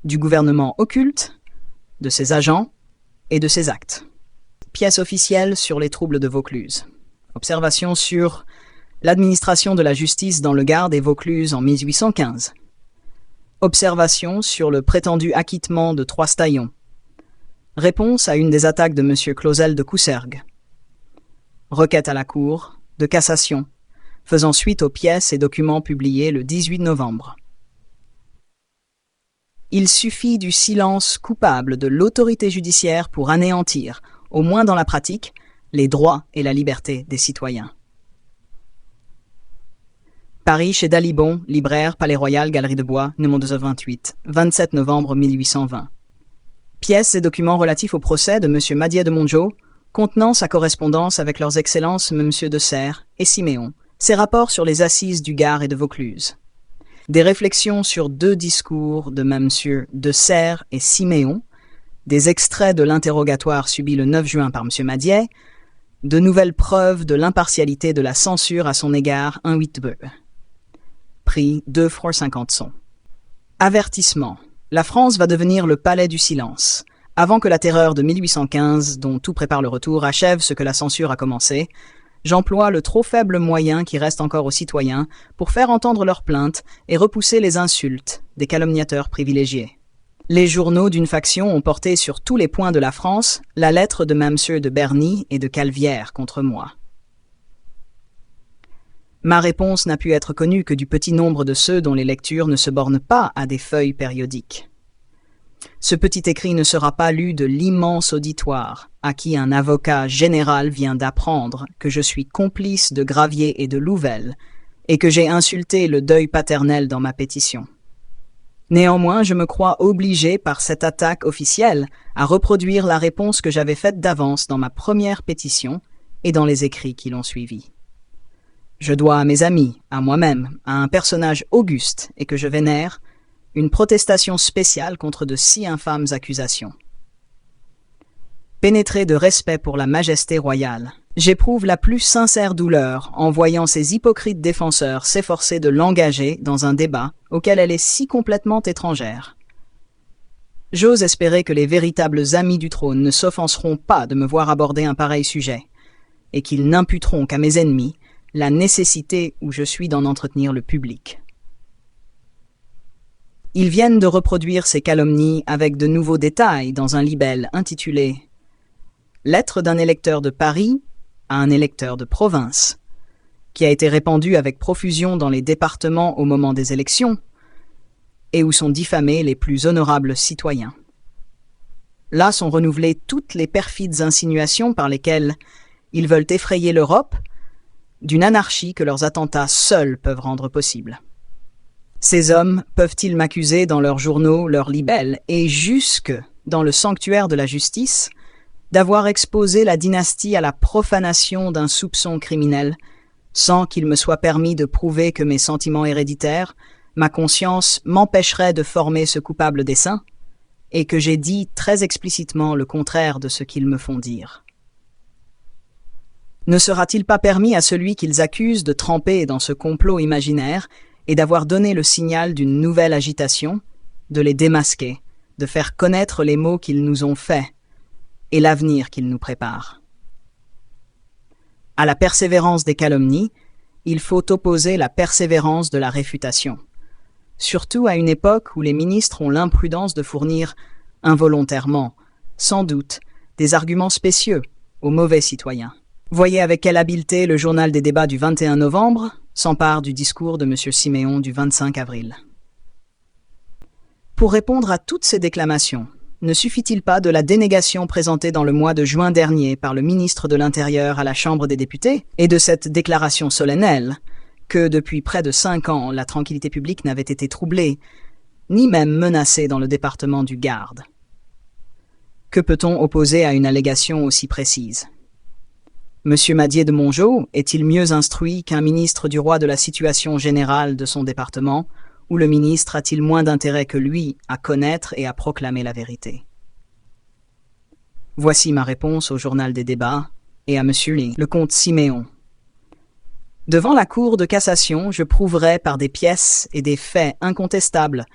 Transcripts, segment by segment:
du gouvernement occulte, de ses agents et de ses actes. Pièce officielle sur les troubles de Vaucluse. Observation sur l'administration de la justice dans le Gard et Vaucluse en 1815. Observation sur le prétendu acquittement de Troistaillon. Réponse à une des attaques de M. Clausel de Coussergues. Requête à la Cour de cassation, faisant suite aux pièces et documents publiés le 18 novembre. Il suffit du silence coupable de l'autorité judiciaire pour anéantir, au moins dans la pratique, les droits et la liberté des citoyens. Paris, chez Dalibon, libraire, Palais Royal, Galerie de Bois, numéro 228, 27 novembre 1820. Pièces et documents relatifs au procès de M. Madier de Mongeau, contenant sa correspondance avec leurs excellences M. de Serres et Siméon, ses rapports sur les assises du Gard et de Vaucluse. Des réflexions sur 2 discours de M. de Serres et Siméon, des extraits de l'interrogatoire subi le 9 juin par M. Madier, de nouvelles preuves de l'impartialité de la censure à son égard, 1/8 Prix 2 francs 50 sons. Avertissement. La France va devenir le palais du silence. Avant que la terreur de 1815, dont tout prépare le retour, achève ce que la censure a commencé, j'emploie le trop faible moyen qui reste encore aux citoyens pour faire entendre leurs plaintes et repousser les insultes des calomniateurs privilégiés. Les journaux d'une faction ont porté sur tous les points de la France la lettre de Mamseux de Berny et de Calvière contre moi. Ma réponse n'a pu être connue que du petit nombre de ceux dont les lectures ne se bornent pas à des feuilles périodiques. Ce petit écrit ne sera pas lu de l'immense auditoire à qui un avocat général vient d'apprendre que je suis complice de Gravier et de Louvel et que j'ai insulté le deuil paternel dans ma pétition. Néanmoins, je me crois obligé par cette attaque officielle à reproduire la réponse que j'avais faite d'avance dans ma première pétition et dans les écrits qui l'ont suivie. Je dois à mes amis, à moi-même, à un personnage auguste et que je vénère, une protestation spéciale contre de si infâmes accusations. Pénétré de respect pour la majesté royale, j'éprouve la plus sincère douleur en voyant ces hypocrites défenseurs s'efforcer de l'engager dans un débat auquel elle est si complètement étrangère. J'ose espérer que les véritables amis du trône ne s'offenseront pas de me voir aborder un pareil sujet, et qu'ils n'imputeront qu'à mes ennemis la nécessité où je suis d'en entretenir le public. Ils viennent de reproduire ces calomnies avec de nouveaux détails dans un libelle intitulé « Lettre d'un électeur de Paris à un électeur de province », qui a été répandu avec profusion dans les départements au moment des élections, et où sont diffamés les plus honorables citoyens. Là sont renouvelées toutes les perfides insinuations par lesquelles ils veulent effrayer l'Europe d'une anarchie que leurs attentats seuls peuvent rendre possible. Ces hommes peuvent-ils m'accuser dans leurs journaux, leurs libelles, et jusque dans le sanctuaire de la justice, d'avoir exposé la dynastie à la profanation d'un soupçon criminel, sans qu'il me soit permis de prouver que mes sentiments héréditaires, ma conscience m'empêcherait de former ce coupable dessein, et que j'ai dit très explicitement le contraire de ce qu'ils me font dire. Ne sera-t-il pas permis à celui qu'ils accusent de tremper dans ce complot imaginaire et d'avoir donné le signal d'une nouvelle agitation, de les démasquer, de faire connaître les maux qu'ils nous ont faits et l'avenir qu'ils nous préparent? À la persévérance des calomnies, il faut opposer la persévérance de la réfutation, surtout à une époque où les ministres ont l'imprudence de fournir involontairement, sans doute, des arguments spécieux aux mauvais citoyens. Voyez avec quelle habileté le journal des débats du 21 novembre s'empare du discours de M. Siméon du 25 avril. Pour répondre à toutes ces déclamations, ne suffit-il pas de la dénégation présentée dans le mois de juin dernier par le ministre de l'Intérieur à la Chambre des députés et de cette déclaration solennelle que depuis près de 5 ans la tranquillité publique n'avait été troublée, ni même menacée dans le département du Gard? Que peut-on opposer à une allégation aussi précise? Monsieur Madier de Mongeau est-il mieux instruit qu'un ministre du roi de la situation générale de son département, ou le ministre a-t-il moins d'intérêt que lui à connaître et à proclamer la vérité? Voici ma réponse au journal des débats et à monsieur le comte Siméon. Devant la Cour de cassation, je prouverai par des pièces et des faits incontestables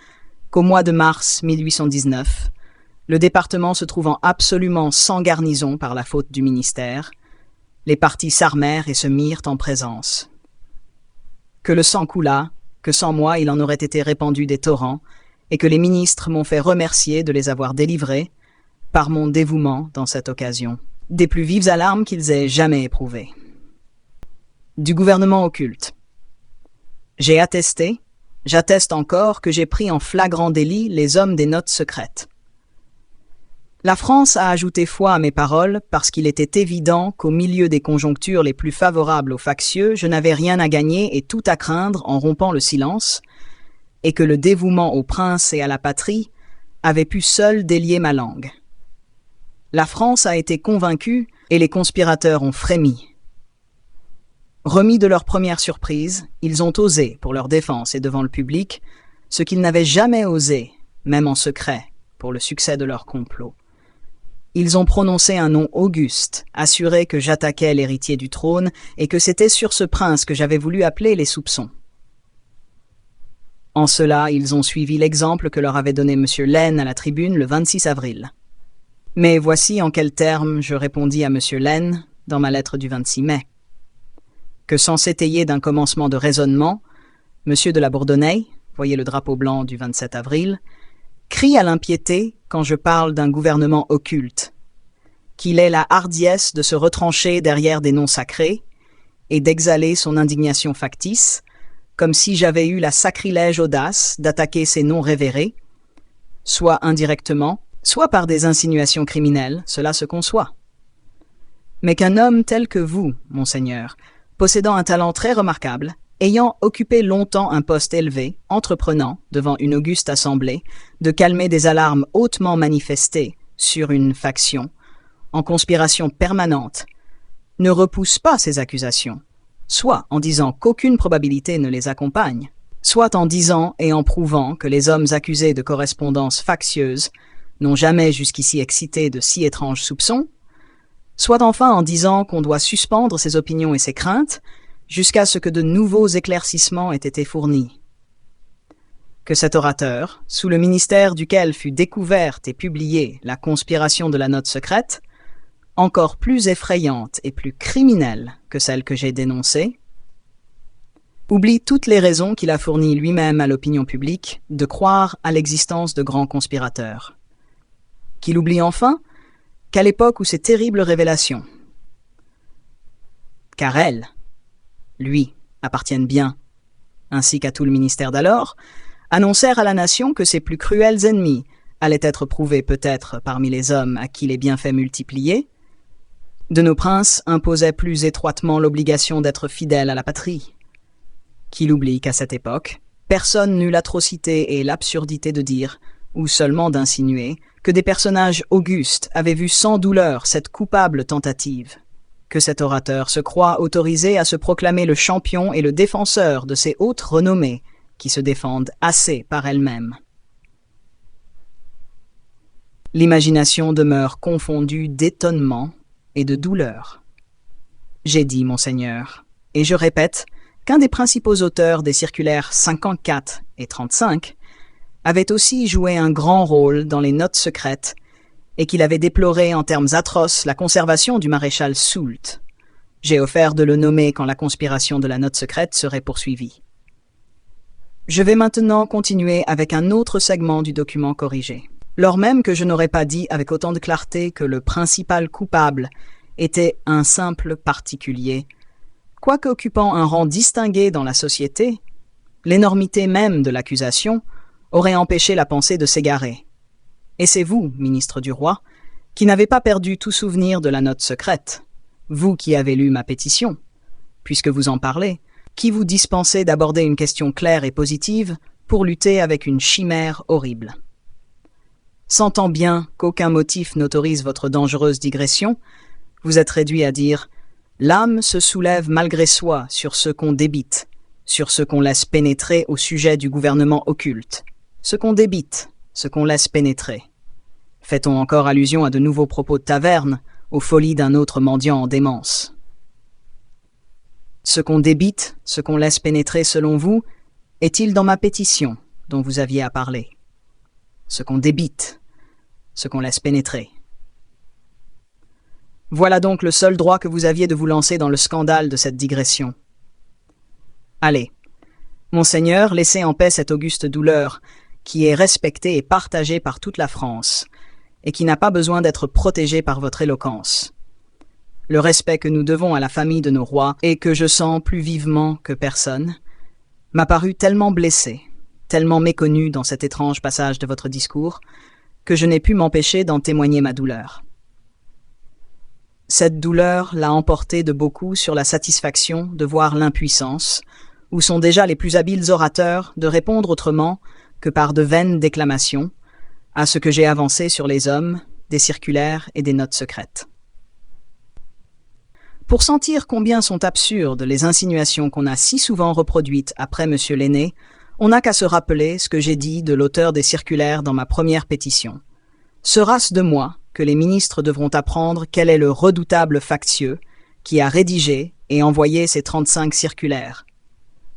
qu'au mois de mars 1819, le département se trouvant absolument sans garnison par la faute du ministère, les partis s'armèrent et se mirent en présence. Que le sang coulât, que sans moi il en aurait été répandu des torrents, et que les ministres m'ont fait remercier de les avoir délivrés, par mon dévouement dans cette occasion, des plus vives alarmes qu'ils aient jamais éprouvées. Du gouvernement occulte. J'ai attesté, j'atteste encore que j'ai pris en flagrant délit les hommes des notes secrètes. La France a ajouté foi à mes paroles parce qu'il était évident qu'au milieu des conjonctures les plus favorables aux factieux, je n'avais rien à gagner et tout à craindre en rompant le silence, et que le dévouement au prince et à la patrie avait pu seul délier ma langue. La France a été convaincue et les conspirateurs ont frémi. Remis de leur première surprise, ils ont osé, pour leur défense et devant le public, ce qu'ils n'avaient jamais osé, même en secret, pour le succès de leur complot. Ils ont prononcé un nom auguste, assuré que j'attaquais l'héritier du trône et que c'était sur ce prince que j'avais voulu appeler les soupçons. En cela, ils ont suivi l'exemple que leur avait donné M. Laine à la tribune le 26 avril. Mais voici en quels termes je répondis à M. Laine dans ma lettre du 26 mai. Que sans s'étayer d'un commencement de raisonnement, M. de la Bourdonnais, voyez le drapeau blanc du 27 avril, crie à l'impiété quand je parle d'un gouvernement occulte, qu'il ait la hardiesse de se retrancher derrière des noms sacrés et d'exhaler son indignation factice, comme si j'avais eu la sacrilège audace d'attaquer ces noms révérés, soit indirectement, soit par des insinuations criminelles, cela se conçoit. Mais qu'un homme tel que vous, monseigneur, possédant un talent très remarquable, ayant occupé longtemps un poste élevé, entreprenant, devant une auguste assemblée, de calmer des alarmes hautement manifestées sur une faction, en conspiration permanente, ne repousse pas ces accusations, soit en disant qu'aucune probabilité ne les accompagne, soit en disant et en prouvant que les hommes accusés de correspondance factieuse n'ont jamais jusqu'ici excité de si étranges soupçons, soit enfin en disant qu'on doit suspendre ses opinions et ses craintes, jusqu'à ce que de nouveaux éclaircissements aient été fournis. Que cet orateur, sous le ministère duquel fut découverte et publiée la conspiration de la note secrète, encore plus effrayante et plus criminelle que celle que j'ai dénoncée, oublie toutes les raisons qu'il a fournies lui-même à l'opinion publique de croire à l'existence de grands conspirateurs. Qu'il oublie enfin qu'à l'époque où ces terribles révélations, car elles, lui, appartiennent bien, ainsi qu'à tout le ministère d'alors, annoncèrent à la nation que ses plus cruels ennemis allaient être prouvés peut-être parmi les hommes à qui les bienfaits multipliés, de nos princes imposaient plus étroitement l'obligation d'être fidèles à la patrie. Qu'il oublie qu'à cette époque, personne n'eut l'atrocité et l'absurdité de dire, ou seulement d'insinuer, que des personnages augustes avaient vu sans douleur cette coupable tentative, que cet orateur se croit autorisé à se proclamer le champion et le défenseur de ces hautes renommées qui se défendent assez par elles-mêmes. L'imagination demeure confondue d'étonnement et de douleur. J'ai dit, monseigneur, et je répète, qu'un des principaux auteurs des circulaires 54 et 35 avait aussi joué un grand rôle dans les notes secrètes et qu'il avait déploré en termes atroces la conservation du maréchal Soult. J'ai offert de le nommer quand la conspiration de la note secrète serait poursuivie. Je vais maintenant continuer avec un autre segment du document corrigé. Lors même que je n'aurais pas dit avec autant de clarté que le principal coupable était un simple particulier, quoique occupant un rang distingué dans la société, l'énormité même de l'accusation aurait empêché la pensée de s'égarer. Et c'est vous, ministre du roi, qui n'avez pas perdu tout souvenir de la note secrète, vous qui avez lu ma pétition, puisque vous en parlez, qui vous dispensez d'aborder une question claire et positive pour lutter avec une chimère horrible. Sentant bien qu'aucun motif n'autorise votre dangereuse digression, vous êtes réduit à dire « L'âme se soulève malgré soi sur ce qu'on débite, sur ce qu'on laisse pénétrer au sujet du gouvernement occulte, ce qu'on débite, ce qu'on laisse pénétrer. » Fait-on encore allusion à de nouveaux propos de taverne, aux folies d'un autre mendiant en démence? Ce qu'on débite, ce qu'on laisse pénétrer selon vous, est-il dans ma pétition dont vous aviez à parler? ce qu'on débite, ce qu'on laisse pénétrer. Voilà donc le seul droit que vous aviez de vous lancer dans le scandale de cette digression. Allez, Monseigneur, laissez en paix cette auguste douleur, qui est respectée et partagée par toute la France, et qui n'a pas besoin d'être protégée par votre éloquence. Le respect que nous devons à la famille de nos rois, et que je sens plus vivement que personne, m'a paru tellement blessé, tellement méconnu dans cet étrange passage de votre discours, que je n'ai pu m'empêcher d'en témoigner ma douleur. Cette douleur l'a emporté de beaucoup sur la satisfaction de voir l'impuissance, où sont déjà les plus habiles orateurs, de répondre autrement que par de vaines déclamations à ce que j'ai avancé sur les hommes, des circulaires et des notes secrètes. Pour sentir combien sont absurdes les insinuations qu'on a si souvent reproduites après M. l'aîné, on n'a qu'à se rappeler ce que j'ai dit de l'auteur des circulaires dans ma première pétition. Sera-ce de moi que les ministres devront apprendre quel est le redoutable factieux qui a rédigé et envoyé ces 35 circulaires.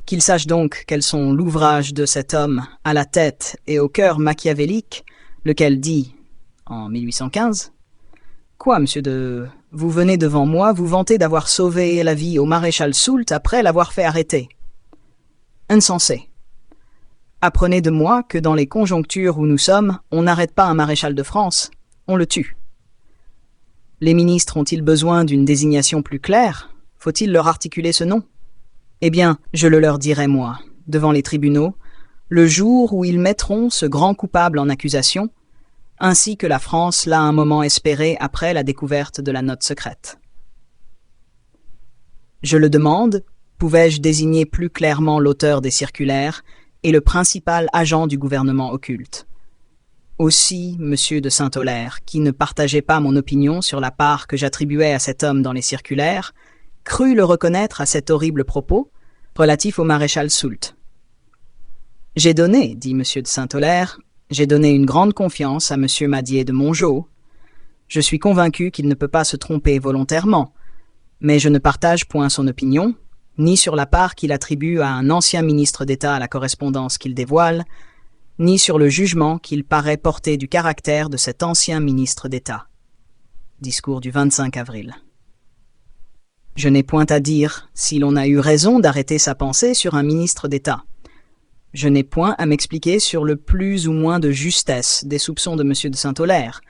Qu'ils sachent donc quels sont l'ouvrage de cet homme à la tête et au cœur machiavélique, lequel dit, en 1815, « Quoi, monsieur vous venez devant moi vous vanter d'avoir sauvé la vie au maréchal Soult après l'avoir fait arrêter. » Insensé. Apprenez de moi que dans les conjonctures où nous sommes, on n'arrête pas un maréchal de France, on le tue. Les ministres ont-ils besoin d'une désignation plus claire? Faut-il leur articuler ce nom? Eh bien, je le leur dirai moi, devant les tribunaux, le jour où ils mettront ce grand coupable en accusation, ainsi que la France l'a un moment espéré après la découverte de la note secrète. Je le demande, pouvais-je désigner plus clairement l'auteur des circulaires et le principal agent du gouvernement occulte? Aussi, M. de Saint-Aulaire, qui ne partageait pas mon opinion sur la part que j'attribuais à cet homme dans les circulaires, crut le reconnaître à cet horrible propos relatif au maréchal Soult. J'ai donné, dit M. de Saint-Aulaire, j'ai donné une grande confiance à M. Madier de Mongeau. Je suis convaincu qu'il ne peut pas se tromper volontairement, mais je ne partage point son opinion, ni sur la part qu'il attribue à un ancien ministre d'État à la correspondance qu'il dévoile, ni sur le jugement qu'il paraît porter du caractère de cet ancien ministre d'État. Discours du 25 avril. Je n'ai point à dire si l'on a eu raison d'arrêter sa pensée sur un ministre d'État. Je n'ai point à m'expliquer sur le plus ou moins de justesse des soupçons de M. de Saint-Aulaire.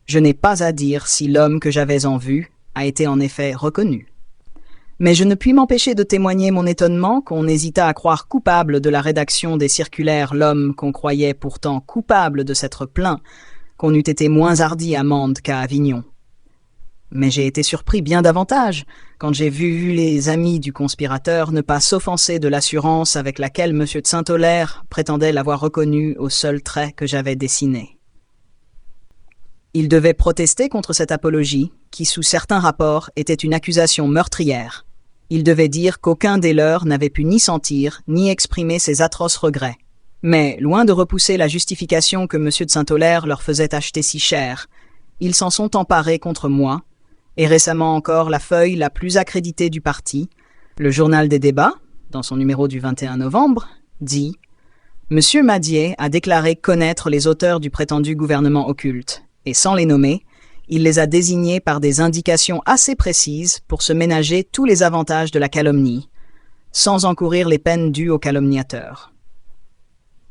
Je n'ai pas à dire si l'homme que j'avais en vue a été en effet reconnu. Mais je ne puis m'empêcher de témoigner mon étonnement qu'on hésita à croire coupable de la rédaction des circulaires l'homme qu'on croyait pourtant coupable de s'être plaint, qu'on eût été moins hardi à Mende qu'à Avignon. Mais j'ai été surpris bien davantage quand j'ai vu les amis du conspirateur ne pas s'offenser de l'assurance avec laquelle M. de Saint-Aulaire prétendait l'avoir reconnu au seul trait que j'avais dessiné. Il devait protester contre cette apologie, qui sous certains rapports était une accusation meurtrière. Il devait dire qu'aucun des leurs n'avait pu ni sentir, ni exprimer ses atroces regrets. Mais, loin de repousser la justification que M. de Saint-Aulaire leur faisait acheter si cher, ils s'en sont emparés contre moi, et récemment encore la feuille la plus accréditée du parti, le Journal des débats, dans son numéro du 21 novembre, dit « M. Madier a déclaré connaître les auteurs du prétendu gouvernement occulte, et sans les nommer, il les a désignés par des indications assez précises pour se ménager tous les avantages de la calomnie, sans encourir les peines dues aux calomniateurs.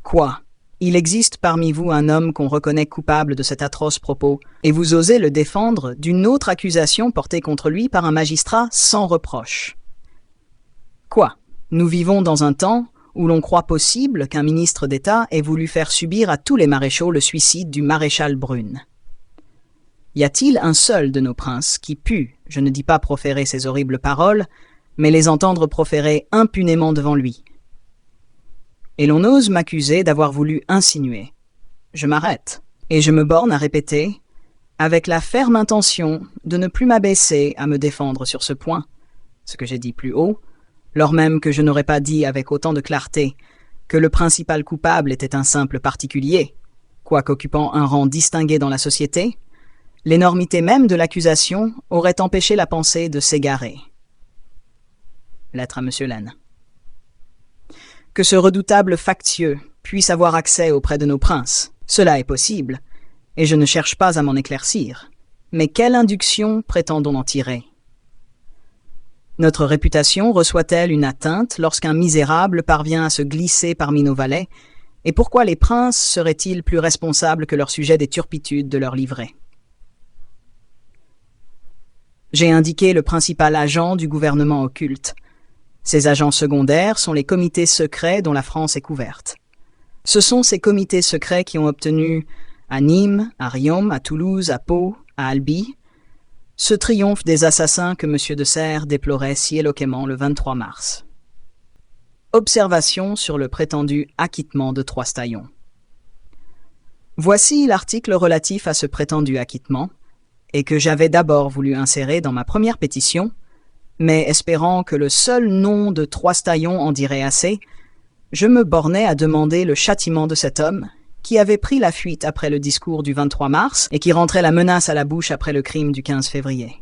Quoi? Il existe parmi vous un homme qu'on reconnaît coupable de cet atroce propos, et vous osez le défendre d'une autre accusation portée contre lui par un magistrat sans reproche. Quoi? Nous vivons dans un temps où l'on croit possible qu'un ministre d'État ait voulu faire subir à tous les maréchaux le suicide du maréchal Brune. Y a-t-il un seul de nos princes qui put, je ne dis pas proférer ces horribles paroles, mais les entendre proférer impunément devant lui? Et l'on ose m'accuser d'avoir voulu insinuer. Je m'arrête, et je me borne à répéter, avec la ferme intention de ne plus m'abaisser à me défendre sur ce point, ce que j'ai dit plus haut, lors même que je n'aurais pas dit avec autant de clarté que le principal coupable était un simple particulier, quoique occupant un rang distingué dans la société, l'énormité même de l'accusation aurait empêché la pensée de s'égarer. Lettre à M. Laine. Que ce redoutable factieux puisse avoir accès auprès de nos princes, Cela est possible, et je ne cherche pas à m'en éclaircir. Mais quelle induction prétend-on en tirer? Notre réputation reçoit-elle une atteinte lorsqu'un misérable parvient à se glisser parmi nos valets, et pourquoi les princes seraient-ils plus responsables que leur sujet des turpitudes de leurs livrets? J'ai indiqué le principal agent du gouvernement occulte. Ces agents secondaires sont les comités secrets dont la France est couverte. Ce sont ces comités secrets qui ont obtenu à Nîmes, à Riom, à Toulouse, à Pau, à Albi, ce triomphe des assassins que M. de Serres déplorait si éloquemment le 23 mars. Observation sur le prétendu acquittement de Troistaillon. Voici l'article relatif à ce prétendu acquittement, et que j'avais d'abord voulu insérer dans ma première pétition, mais espérant que le seul nom de Troistaillon en dirait assez, je me bornais à demander le châtiment de cet homme, qui avait pris la fuite après le discours du 23 mars et qui rentrait la menace à la bouche après le crime du 15 février.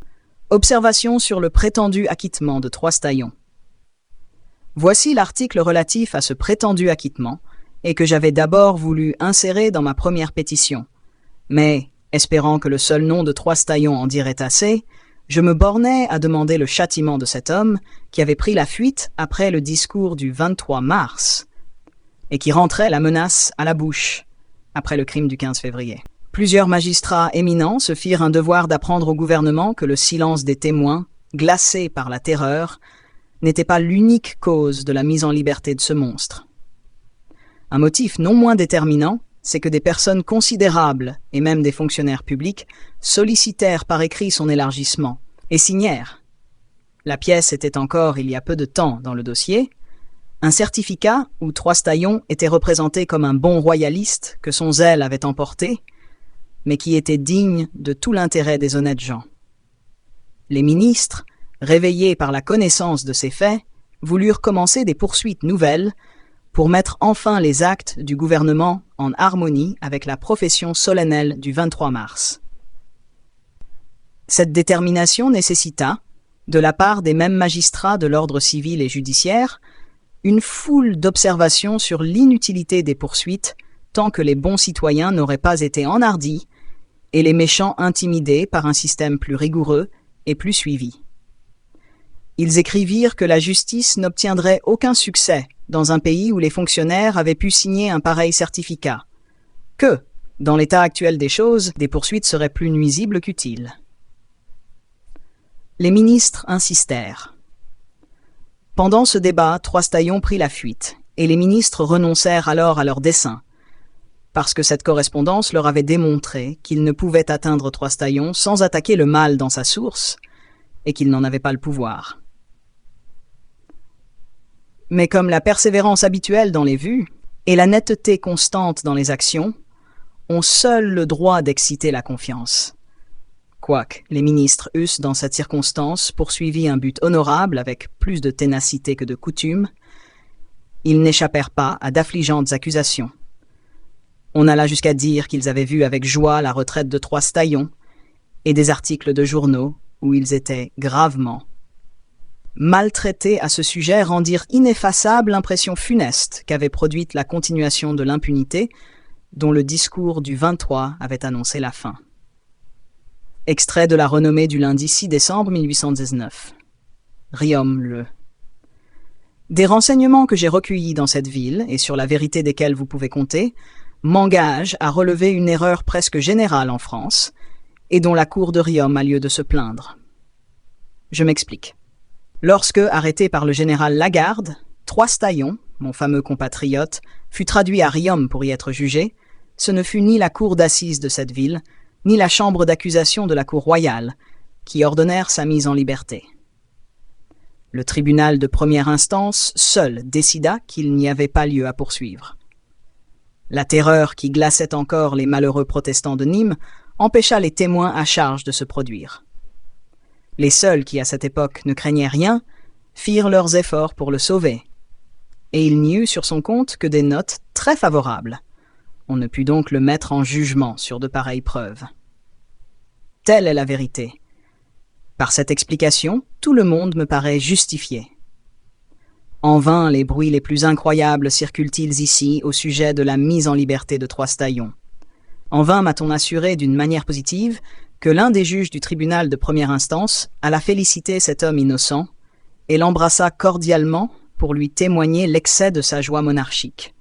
Observation sur le prétendu acquittement de Troistaillon. Voici l'article relatif à ce prétendu acquittement, et que j'avais d'abord voulu insérer dans ma première pétition, mais, espérant que le seul nom de Troistaillon en dirait assez, je me bornais à demander le châtiment de cet homme qui avait pris la fuite après le discours du 23 mars et qui rentrait la menace à la bouche après le crime du 15 février. Plusieurs magistrats éminents se firent un devoir d'apprendre au gouvernement que le silence des témoins, glacés par la terreur, n'était pas l'unique cause de la mise en liberté de ce monstre. Un motif non moins déterminant, c'est que des personnes considérables, et même des fonctionnaires publics, sollicitèrent par écrit son élargissement, et signèrent. La pièce était encore il y a peu de temps dans le dossier, un certificat où Troistaillon était représenté comme un bon royaliste que son zèle avait emporté, mais qui était digne de tout l'intérêt des honnêtes gens. Les ministres, réveillés par la connaissance de ces faits, voulurent commencer des poursuites nouvelles pour mettre enfin les actes du gouvernement en harmonie avec la profession solennelle du 23 mars. Cette détermination nécessita, de la part des mêmes magistrats de l'ordre civil et judiciaire, une foule d'observations sur l'inutilité des poursuites tant que les bons citoyens n'auraient pas été enhardis et les méchants intimidés par un système plus rigoureux et plus suivi. Ils écrivirent que la justice n'obtiendrait aucun succès dans un pays où les fonctionnaires avaient pu signer un pareil certificat, que, dans l'état actuel des choses, des poursuites seraient plus nuisibles qu'utiles. Les ministres insistèrent. Pendant ce débat, Troistaillon prit la fuite, et les ministres renoncèrent alors à leur dessein, parce que cette correspondance leur avait démontré qu'ils ne pouvaient atteindre Troistaillon sans attaquer le mal dans sa source, et qu'ils n'en avaient pas le pouvoir. Mais comme la persévérance habituelle dans les vues et la netteté constante dans les actions ont seuls le droit d'exciter la confiance. Quoique les ministres eussent dans cette circonstance poursuivi un but honorable avec plus de ténacité que de coutume, ils n'échappèrent pas à d'affligeantes accusations. On alla jusqu'à dire qu'ils avaient vu avec joie la retraite de Troistaillon et des articles de journaux où ils étaient gravement maltraités à ce sujet rendirent ineffaçable l'impression funeste qu'avait produite la continuation de l'impunité dont le discours du 23 avait annoncé la fin. Extrait de la renommée du lundi 6 décembre 1819. Riom le. Des renseignements que j'ai recueillis dans cette ville et sur la vérité desquels vous pouvez compter m'engagent à relever une erreur presque générale en France et dont la cour de Riom a lieu de se plaindre. Je m'explique. Lorsque, arrêté par le général Lagarde, Troistaillon, mon fameux compatriote, fut traduit à Riom pour y être jugé, ce ne fut ni la cour d'assises de cette ville, ni la chambre d'accusation de la cour royale, qui ordonnèrent sa mise en liberté. Le tribunal de première instance seul décida qu'il n'y avait pas lieu à poursuivre. La terreur qui glaçait encore les malheureux protestants de Nîmes empêcha les témoins à charge de se produire. Les seuls qui, à cette époque, ne craignaient rien, firent leurs efforts pour le sauver, et il n'y eut sur son compte que des notes très favorables. On ne put donc le mettre en jugement sur de pareilles preuves. Telle est la vérité. Par cette explication, tout le monde me paraît justifié. En vain les bruits les plus incroyables circulent-ils ici au sujet de la mise en liberté de Troistaillon. En vain m'a-t-on assuré d'une manière positive que l'un des juges du tribunal de première instance alla féliciter cet homme innocent et l'embrassa cordialement pour lui témoigner l'excès de sa joie monarchique.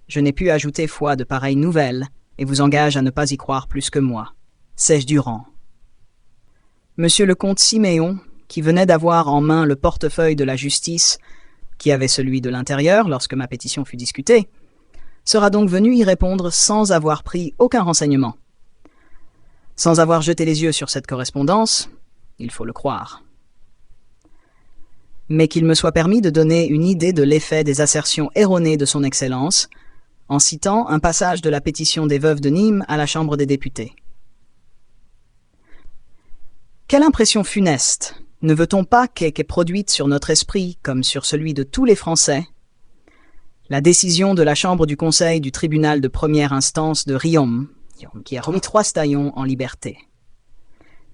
Je n'ai pu ajouter foi de pareilles nouvelles et vous engage à ne pas y croire plus que moi. Sais-je Durand. Monsieur le comte Siméon, qui venait d'avoir en main le portefeuille de la justice, qui avait celui de l'intérieur lorsque ma pétition fut discutée, sera donc venu y répondre sans avoir pris aucun renseignement. Sans avoir jeté les yeux sur cette correspondance, il faut le croire. Mais qu'il me soit permis de donner une idée de l'effet des assertions erronées de son Excellence, en citant un passage de la pétition des veuves de Nîmes à la Chambre des députés. Quelle impression funeste ne veut-on pas qu'ait produite sur notre esprit, comme sur celui de tous les Français, la décision de la Chambre du Conseil du tribunal de première instance de Riom, qui a remis 3 Staillons en liberté.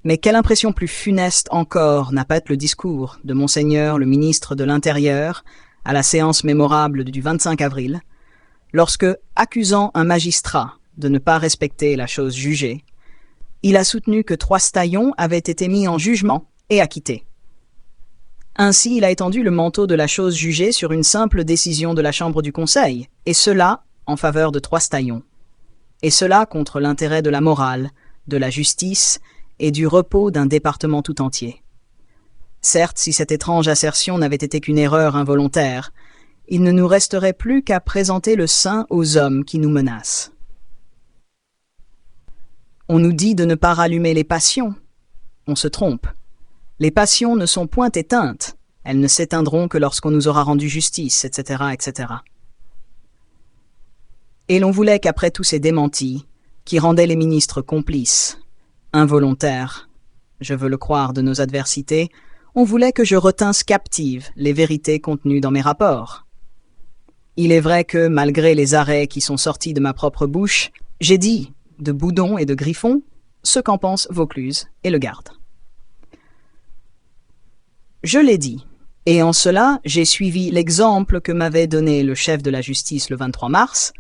Mais quelle impression plus funeste encore n'a pas le discours de Monseigneur le ministre de l'Intérieur à la séance mémorable du 25 avril, lorsque, accusant un magistrat de ne pas respecter la chose jugée, il a soutenu que 3 Staillons avaient été mis en jugement et acquittés. Ainsi, il a étendu le manteau de la chose jugée sur une simple décision de la Chambre du Conseil, et cela en faveur de 3 Staillons. Et cela contre l'intérêt de la morale, de la justice et du repos d'un département tout entier. Certes, si cette étrange assertion n'avait été qu'une erreur involontaire, il ne nous resterait plus qu'à présenter le sein aux hommes qui nous menacent. On nous dit de ne pas rallumer les passions. On se trompe. Les passions ne sont point éteintes, elles ne s'éteindront que lorsqu'on nous aura rendu justice, etc., etc. Et l'on voulait qu'après tous ces démentis, qui rendaient les ministres complices, involontaires, je veux le croire de nos adversités, on voulait que je retinsse captives les vérités contenues dans mes rapports. Il est vrai que, malgré les arrêts qui sont sortis de ma propre bouche, j'ai dit, de Boudon et de Griffon, ce qu'en pense Vaucluse et le garde. Je l'ai dit, et en cela j'ai suivi l'exemple que m'avait donné le chef de la justice le 23 mars,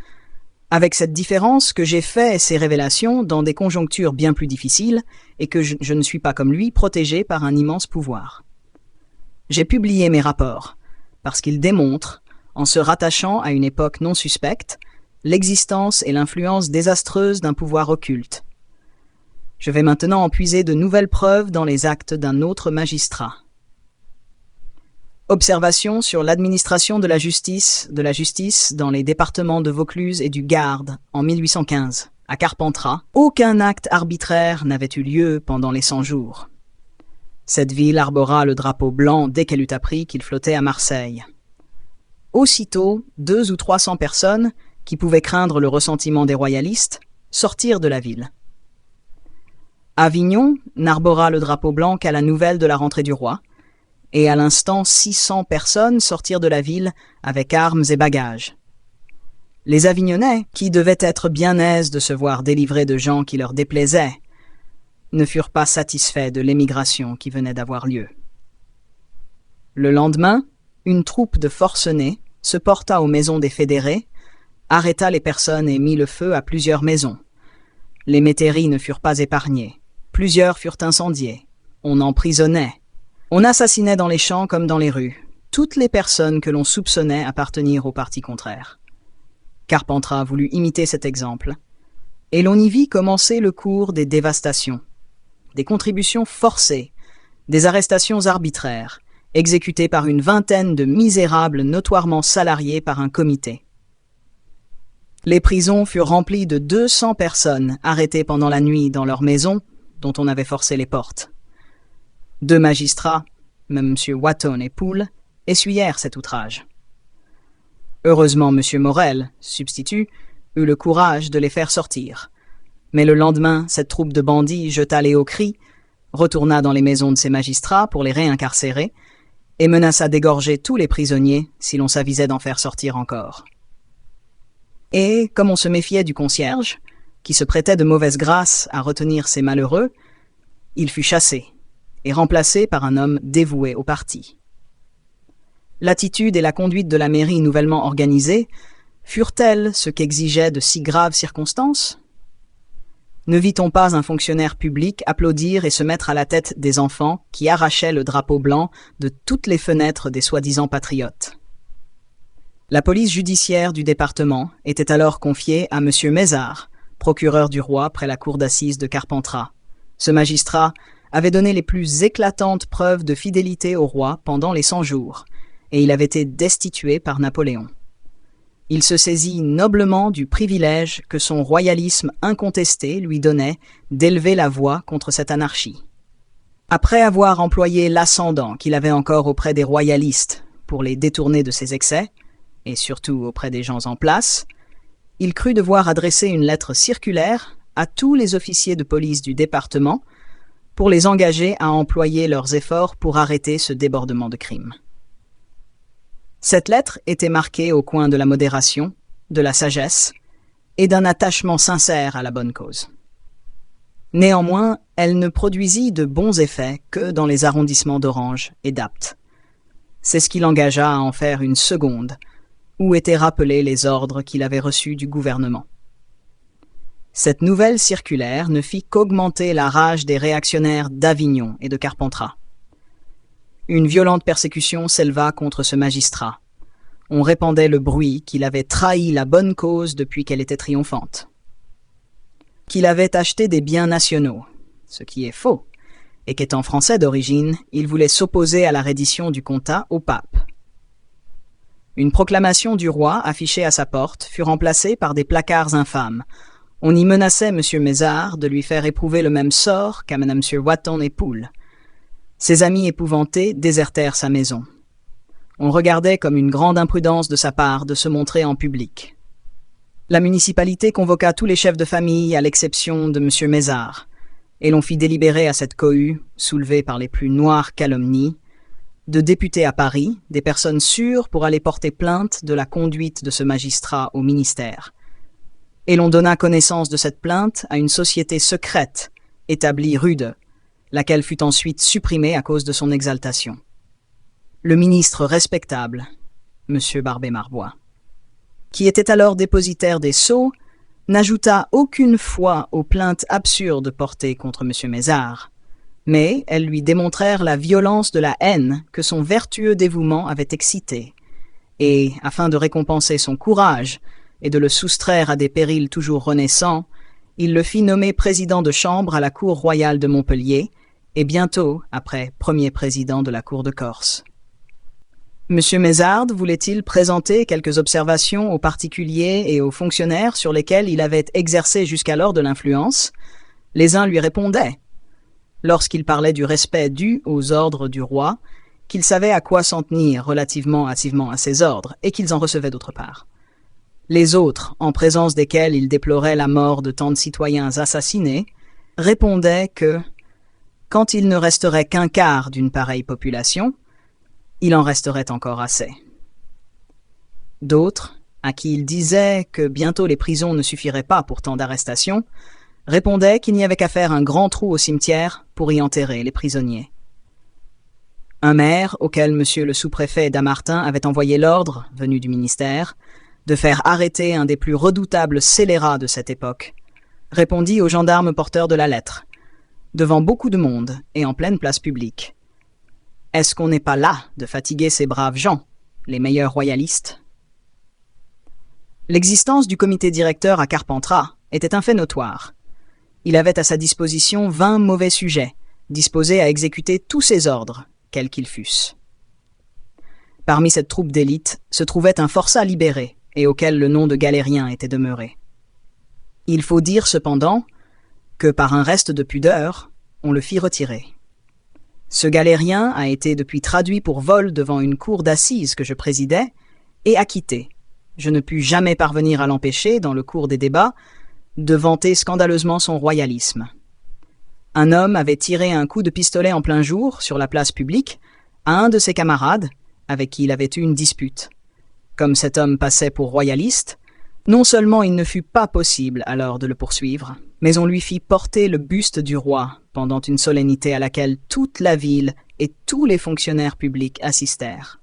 avec cette différence que j'ai fait ces révélations dans des conjonctures bien plus difficiles et que je ne suis pas comme lui protégé par un immense pouvoir. J'ai publié mes rapports, parce qu'ils démontrent, en se rattachant à une époque non suspecte, l'existence et l'influence désastreuse d'un pouvoir occulte. Je vais maintenant en puiser de nouvelles preuves dans les actes d'un autre magistrat. Observation sur l'administration de la justice dans les départements de Vaucluse et du Gard en 1815. À Carpentras, aucun acte arbitraire n'avait eu lieu pendant les 100 jours. Cette ville arbora le drapeau blanc dès qu'elle eut appris qu'il flottait à Marseille. Aussitôt, 200 ou 300 personnes, qui pouvaient craindre le ressentiment des royalistes, sortirent de la ville. Avignon n'arbora le drapeau blanc qu'à la nouvelle de la rentrée du roi, et à l'instant 600 personnes sortirent de la ville avec armes et bagages. Les Avignonnais, qui devaient être bien aises de se voir délivrés de gens qui leur déplaisaient, ne furent pas satisfaits de l'émigration qui venait d'avoir lieu. Le lendemain, une troupe de forcenés se porta aux maisons des fédérés, arrêta les personnes et mit le feu à plusieurs maisons. Les métairies ne furent pas épargnées. Plusieurs furent incendiées. On emprisonnait. On assassinait dans les champs comme dans les rues toutes les personnes que l'on soupçonnait appartenir au parti contraire. Carpentras voulut imiter cet exemple, et l'on y vit commencer le cours des dévastations, des contributions forcées, des arrestations arbitraires, exécutées par une vingtaine de misérables notoirement salariés par un comité. Les prisons furent remplies de 200 personnes arrêtées pendant la nuit dans leurs maisons dont on avait forcé les portes. 2 magistrats, même M. Watton et Poole, essuyèrent cet outrage. Heureusement, M. Morel, substitut, eut le courage de les faire sortir. Mais le lendemain, cette troupe de bandits jeta les hauts cris, retourna dans les maisons de ses magistrats pour les réincarcérer, et menaça d'égorger tous les prisonniers si l'on s'avisait d'en faire sortir encore. Et, comme on se méfiait du concierge, qui se prêtait de mauvaise grâce à retenir ces malheureux, il fut chassé et remplacé par un homme dévoué au parti. L'attitude et la conduite de la mairie nouvellement organisée furent-elles ce qu'exigeaient de si graves circonstances? Ne vit-on pas un fonctionnaire public applaudir et se mettre à la tête des enfants qui arrachaient le drapeau blanc de toutes les fenêtres des soi-disant patriotes? La police judiciaire du département était alors confiée à M. Mézard, procureur du roi près la cour d'assises de Carpentras. Ce magistrat avait donné les plus éclatantes preuves de fidélité au roi pendant les 100 jours, et il avait été destitué par Napoléon. Il se saisit noblement du privilège que son royalisme incontesté lui donnait d'élever la voix contre cette anarchie. Après avoir employé l'ascendant qu'il avait encore auprès des royalistes pour les détourner de ses excès, et surtout auprès des gens en place, il crut devoir adresser une lettre circulaire à tous les officiers de police du département pour les engager à employer leurs efforts pour arrêter ce débordement de crime. Cette lettre était marquée au coin de la modération, de la sagesse et d'un attachement sincère à la bonne cause. Néanmoins, elle ne produisit de bons effets que dans les arrondissements d'Orange et d'Apt. C'est ce qui l'engagea à en faire une seconde, où étaient rappelés les ordres qu'il avait reçus du gouvernement. Cette nouvelle circulaire ne fit qu'augmenter la rage des réactionnaires d'Avignon et de Carpentras. Une violente persécution s'éleva contre ce magistrat. On répandait le bruit qu'il avait trahi la bonne cause depuis qu'elle était triomphante. Qu'il avait acheté des biens nationaux, ce qui est faux, et qu'étant français d'origine, il voulait s'opposer à la reddition du comtat au pape. Une proclamation du roi affichée à sa porte fut remplacée par des placards infâmes. On y menaçait M. Mézard de lui faire éprouver le même sort qu'à Mme Wotton et Poole. Ses amis épouvantés désertèrent sa maison. On regardait comme une grande imprudence de sa part de se montrer en public. La municipalité convoqua tous les chefs de famille à l'exception de M. Mézard, et l'on fit délibérer à cette cohue, soulevée par les plus noires calomnies, de députer à Paris des personnes sûres pour aller porter plainte de la conduite de ce magistrat au ministère. Et l'on donna connaissance de cette plainte à une société secrète, établie rue de, laquelle fut ensuite supprimée à cause de son exaltation. Le ministre respectable, M. Barbé-Marbois, qui était alors dépositaire des sceaux, n'ajouta aucune fois aux plaintes absurdes portées contre M. Mézard, mais elles lui démontrèrent la violence de la haine que son vertueux dévouement avait excitée, et, afin de récompenser son courage et de le soustraire à des périls toujours renaissants, il le fit nommer président de chambre à la cour royale de Montpellier, et bientôt, après, premier président de la cour de Corse. M. Mézard voulait-il présenter quelques observations aux particuliers et aux fonctionnaires sur lesquels il avait exercé jusqu'alors de l'influence? Les uns lui répondaient, lorsqu'il parlait du respect dû aux ordres du roi, qu'ils savaient à quoi s'en tenir relativement activement à ces ordres, et qu'ils en recevaient d'autre part. Les autres, en présence desquels il déplorait la mort de tant de citoyens assassinés, répondaient que, quand il ne resterait qu'un quart d'une pareille population, il en resterait encore assez. D'autres, à qui il disait que bientôt les prisons ne suffiraient pas pour tant d'arrestations, répondaient qu'il n'y avait qu'à faire un grand trou au cimetière pour y enterrer les prisonniers. Un maire, auquel M. le sous-préfet Damartin avait envoyé l'ordre, venu du ministère, de faire arrêter un des plus redoutables scélérats de cette époque, répondit aux gendarmes porteurs de la lettre, devant beaucoup de monde et en pleine place publique. « Est-ce qu'on n'est pas là de fatiguer ces braves gens, les meilleurs royalistes ?» L'existence du comité directeur à Carpentras était un fait notoire. Il avait à sa disposition 20 mauvais sujets, disposés à exécuter tous ses ordres, quels qu'ils fussent. Parmi cette troupe d'élite se trouvait un forçat libéré, et auquel le nom de Galérien était demeuré. Il faut dire cependant que par un reste de pudeur, on le fit retirer. Ce Galérien a été depuis traduit pour vol devant une cour d'assises que je présidais, et acquitté. Je ne pus jamais parvenir à l'empêcher, dans le cours des débats, de vanter scandaleusement son royalisme. Un homme avait tiré un coup de pistolet en plein jour, sur la place publique, à un de ses camarades, avec qui il avait eu une dispute. Comme cet homme passait pour royaliste, non seulement il ne fut pas possible alors de le poursuivre, mais on lui fit porter le buste du roi pendant une solennité à laquelle toute la ville et tous les fonctionnaires publics assistèrent.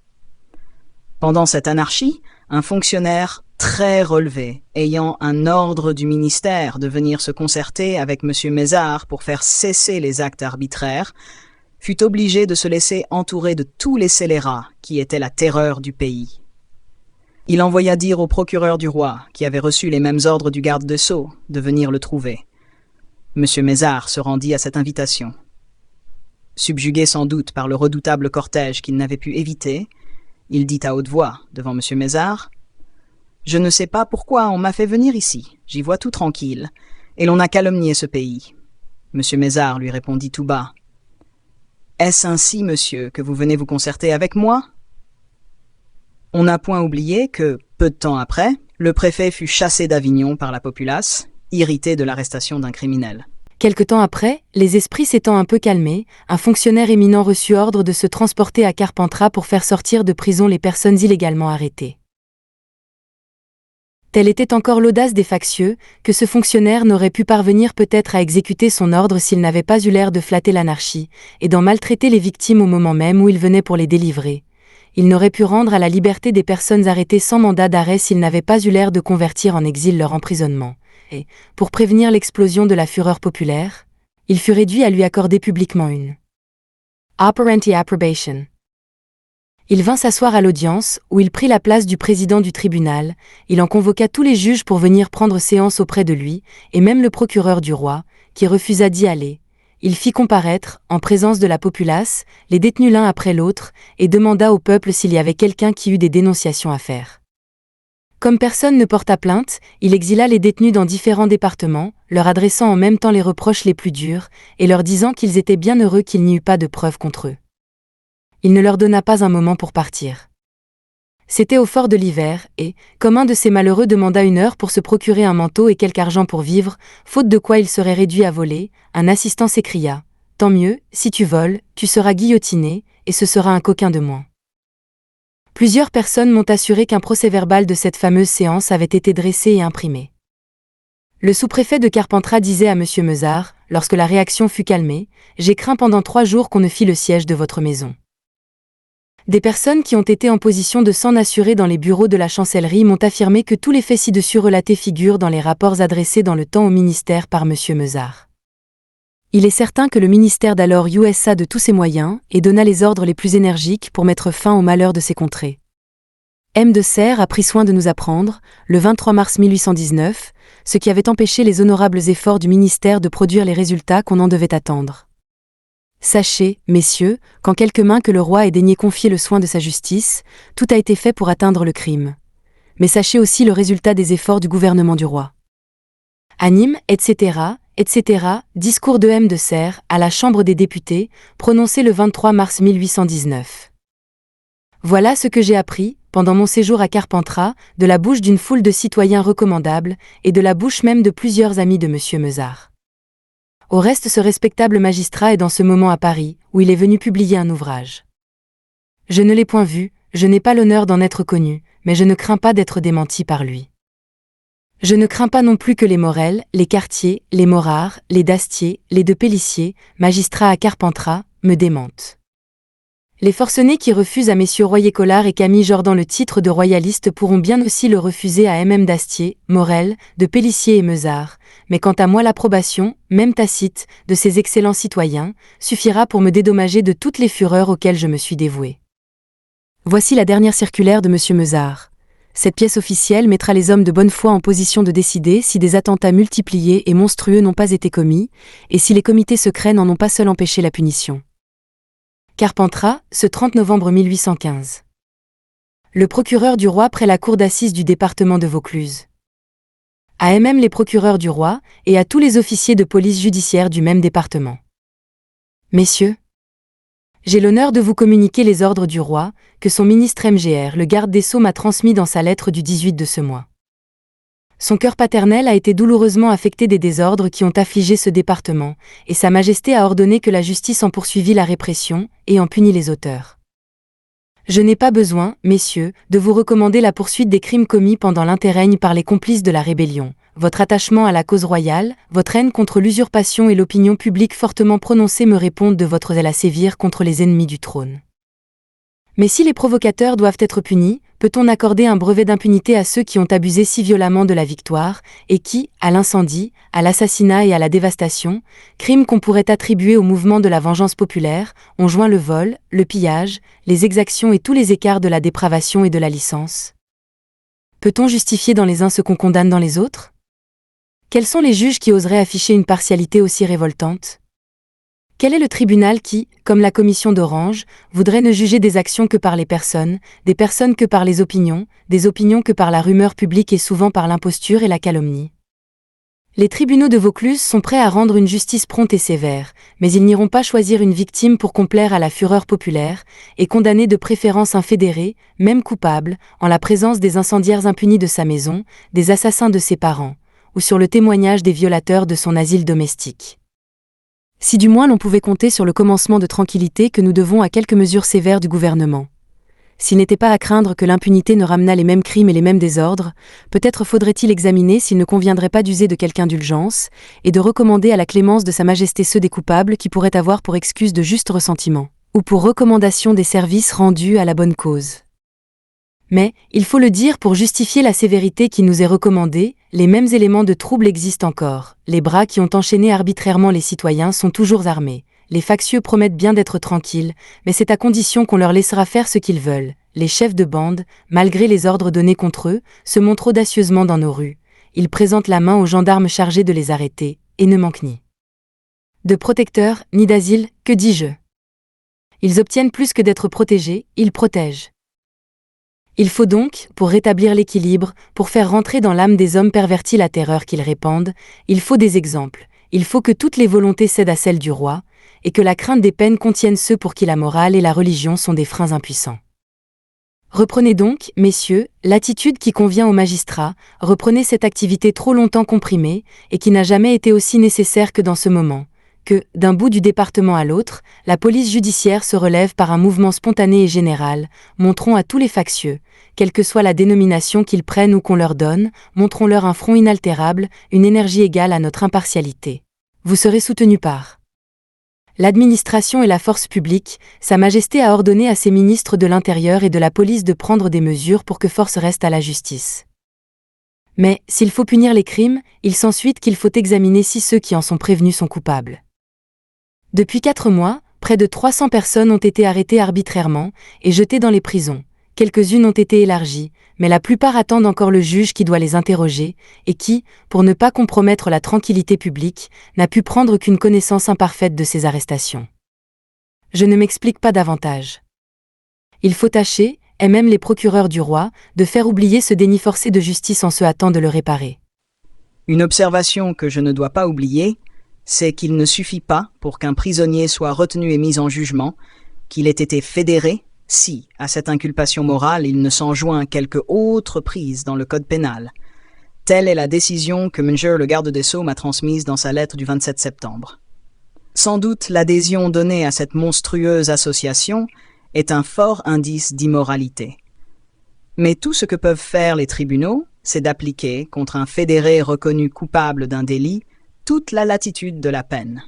Pendant cette anarchie, un fonctionnaire très relevé, ayant un ordre du ministère de venir se concerter avec M. Mézard pour faire cesser les actes arbitraires, fut obligé de se laisser entourer de tous les scélérats qui étaient la terreur du pays. Il envoya dire au procureur du roi, qui avait reçu les mêmes ordres du garde des Sceaux, de venir le trouver. M. Mézard se rendit à cette invitation. Subjugué sans doute par le redoutable cortège qu'il n'avait pu éviter, il dit à haute voix, devant M. Mézard, « Je ne sais pas pourquoi on m'a fait venir ici, j'y vois tout tranquille, et l'on a calomnié ce pays. » M. Mézard lui répondit tout bas, « Est-ce ainsi, monsieur, que vous venez vous concerter avec moi ?» On n'a point oublié que, peu de temps après, le préfet fut chassé d'Avignon par la populace, irrité de l'arrestation d'un criminel. Quelque temps après, les esprits s'étant un peu calmés, un fonctionnaire éminent reçut ordre de se transporter à Carpentras pour faire sortir de prison les personnes illégalement arrêtées. Telle était encore l'audace des factieux, que ce fonctionnaire n'aurait pu parvenir peut-être à exécuter son ordre s'il n'avait pas eu l'air de flatter l'anarchie, et d'en maltraiter les victimes au moment même où il venait pour les délivrer. Il n'aurait pu rendre à la liberté des personnes arrêtées sans mandat d'arrêt s'il n'avait pas eu l'air de convertir en exil leur emprisonnement. Et, pour prévenir l'explosion de la fureur populaire, il fut réduit à lui accorder publiquement une operandi approbation. Il vint s'asseoir à l'audience, où il prit la place du président du tribunal, il en convoqua tous les juges pour venir prendre séance auprès de lui, et même le procureur du roi, qui refusa d'y aller. Il fit comparaître, en présence de la populace, les détenus l'un après l'autre, et demanda au peuple s'il y avait quelqu'un qui eût des dénonciations à faire. Comme personne ne porta plainte, il exila les détenus dans différents départements, leur adressant en même temps les reproches les plus durs, et leur disant qu'ils étaient bien heureux qu'il n'y eût pas de preuves contre eux. Il ne leur donna pas un moment pour partir. C'était au fort de l'hiver, et, comme un de ces malheureux demanda une heure pour se procurer un manteau et quelque argent pour vivre, faute de quoi il serait réduit à voler, un assistant s'écria « Tant mieux, si tu voles, tu seras guillotiné, et ce sera un coquin de moins. » Plusieurs personnes m'ont assuré qu'un procès-verbal de cette fameuse séance avait été dressé et imprimé. Le sous-préfet de Carpentras disait à M. Mézard, lorsque la réaction fut calmée, « J'ai craint pendant 3 jours qu'on ne fît le siège de votre maison. » Des personnes qui ont été en position de s'en assurer dans les bureaux de la chancellerie m'ont affirmé que tous les faits ci-dessus relatés figurent dans les rapports adressés dans le temps au ministère par M. Mézard. Il est certain que le ministère d'alors usa de tous ses moyens et donna les ordres les plus énergiques pour mettre fin aux malheurs de ces contrées. M. de Serres a pris soin de nous apprendre, le 23 mars 1819, ce qui avait empêché les honorables efforts du ministère de produire les résultats qu'on en devait attendre. Sachez, messieurs, qu'en quelques mains que le roi ait daigné confier le soin de sa justice, tout a été fait pour atteindre le crime. Mais sachez aussi le résultat des efforts du gouvernement du roi. À Nîmes, etc., discours de M. de Serres, à la Chambre des députés, prononcé le 23 mars 1819. Voilà ce que j'ai appris, pendant mon séjour à Carpentras, de la bouche d'une foule de citoyens recommandables, et de la bouche même de plusieurs amis de M. Mézard. Au reste, ce respectable magistrat est dans ce moment à Paris, où il est venu publier un ouvrage. Je ne l'ai point vu, je n'ai pas l'honneur d'en être connu, mais je ne crains pas d'être démenti par lui. Je ne crains pas non plus que les Morel, les Cartier, les Morard, les Dastier, les de Pélissier, magistrats à Carpentras, me démentent. Les forcenés qui refusent à messieurs Royer-Collard et Camille Jordan le titre de royaliste pourront bien aussi le refuser à M. Dastier, Morel, de Pélissier et Mézard, mais quant à moi l'approbation, même tacite, de ces excellents citoyens, suffira pour me dédommager de toutes les fureurs auxquelles je me suis dévoué. Voici la dernière circulaire de M. Mézard. Cette pièce officielle mettra les hommes de bonne foi en position de décider si des attentats multipliés et monstrueux n'ont pas été commis, et si les comités secrets n'en ont pas seul empêché la punition. Carpentras, ce 30 novembre 1815. Le procureur du roi près la cour d'assises du département de Vaucluse. À MM les procureurs du roi, et à tous les officiers de police judiciaire du même département. Messieurs, j'ai l'honneur de vous communiquer les ordres du roi, que son ministre MGR, le garde des Sceaux, m'a transmis dans sa lettre du 18 de ce mois. Son cœur paternel a été douloureusement affecté des désordres qui ont affligé ce département, et Sa Majesté a ordonné que la justice en poursuivît la répression, et en punit les auteurs. Je n'ai pas besoin, messieurs, de vous recommander la poursuite des crimes commis pendant l'interrègne par les complices de la rébellion. Votre attachement à la cause royale, votre haine contre l'usurpation et l'opinion publique fortement prononcée me répondent de votre zèle à sévir contre les ennemis du trône. Mais si les provocateurs doivent être punis, Peut-on accorder un brevet d'impunité à ceux qui ont abusé si violemment de la victoire, et qui, à l'incendie, à l'assassinat et à la dévastation, crimes qu'on pourrait attribuer au mouvement de la vengeance populaire, ont joint le vol, le pillage, les exactions et tous les écarts de la dépravation et de la licence? Peut-on justifier dans les uns ce qu'on condamne dans les autres? Quels sont les juges qui oseraient afficher une partialité aussi révoltante? Quel est le tribunal qui, comme la commission d'Orange, voudrait ne juger des actions que par les personnes, des personnes que par les opinions, des opinions que par la rumeur publique et souvent par l'imposture et la calomnie? Les tribunaux de Vaucluse sont prêts à rendre une justice prompte et sévère, mais ils n'iront pas choisir une victime pour complaire à la fureur populaire, et condamner de préférence un fédéré, même coupable, en la présence des incendiaires impunis de sa maison, des assassins de ses parents, ou sur le témoignage des violateurs de son asile domestique. Si du moins l'on pouvait compter sur le commencement de tranquillité que nous devons à quelques mesures sévères du gouvernement. S'il n'était pas à craindre que l'impunité ne ramenât les mêmes crimes et les mêmes désordres, peut-être faudrait-il examiner s'il ne conviendrait pas d'user de quelque indulgence, et de recommander à la clémence de Sa Majesté ceux des coupables qui pourraient avoir pour excuse de justes ressentiments, ou pour recommandation des services rendus à la bonne cause. Mais, il faut le dire pour justifier la sévérité qui nous est recommandée, les mêmes éléments de trouble existent encore. Les bras qui ont enchaîné arbitrairement les citoyens sont toujours armés. Les factieux promettent bien d'être tranquilles, mais c'est à condition qu'on leur laissera faire ce qu'ils veulent. Les chefs de bande, malgré les ordres donnés contre eux, se montrent audacieusement dans nos rues. Ils présentent la main aux gendarmes chargés de les arrêter, et ne manquent ni de protecteurs, ni d'asile, que dis-je. Ils obtiennent plus que d'être protégés, ils protègent. Il faut donc, pour rétablir l'équilibre, pour faire rentrer dans l'âme des hommes pervertis la terreur qu'ils répandent, il faut des exemples, il faut que toutes les volontés cèdent à celle du roi, et que la crainte des peines contienne ceux pour qui la morale et la religion sont des freins impuissants. Reprenez donc, messieurs, l'attitude qui convient aux magistrats, reprenez cette activité trop longtemps comprimée, et qui n'a jamais été aussi nécessaire que dans ce moment, que, d'un bout du département à l'autre, la police judiciaire se relève par un mouvement spontané et général, montrons à tous les factieux, quelle que soit la dénomination qu'ils prennent ou qu'on leur donne, montrons-leur un front inaltérable, une énergie égale à notre impartialité. Vous serez soutenus par l'administration et la force publique. Sa Majesté a ordonné à ses ministres de l'Intérieur et de la police de prendre des mesures pour que force reste à la justice. Mais, s'il faut punir les crimes, il s'ensuit qu'il faut examiner si ceux qui en sont prévenus sont coupables. Depuis 4 mois, près de 300 personnes ont été arrêtées arbitrairement et jetées dans les prisons. Quelques-unes ont été élargies, mais la plupart attendent encore le juge qui doit les interroger, et qui, pour ne pas compromettre la tranquillité publique, n'a pu prendre qu'une connaissance imparfaite de ces arrestations. Je ne m'explique pas davantage. Il faut tâcher, et même les procureurs du roi, de faire oublier ce déni forcé de justice en se hâtant de le réparer. Une observation que je ne dois pas oublier, c'est qu'il ne suffit pas, pour qu'un prisonnier soit retenu et mis en jugement, qu'il ait été fédéré, si, à cette inculpation morale, il ne s'en joint quelque autre prise dans le code pénal. Telle est la décision que Monsieur le garde des Sceaux m'a transmise dans sa lettre du 27 septembre. Sans doute l'adhésion donnée à cette monstrueuse association est un fort indice d'immoralité. Mais tout ce que peuvent faire les tribunaux, c'est d'appliquer, contre un fédéré reconnu coupable d'un délit, toute la latitude de la peine.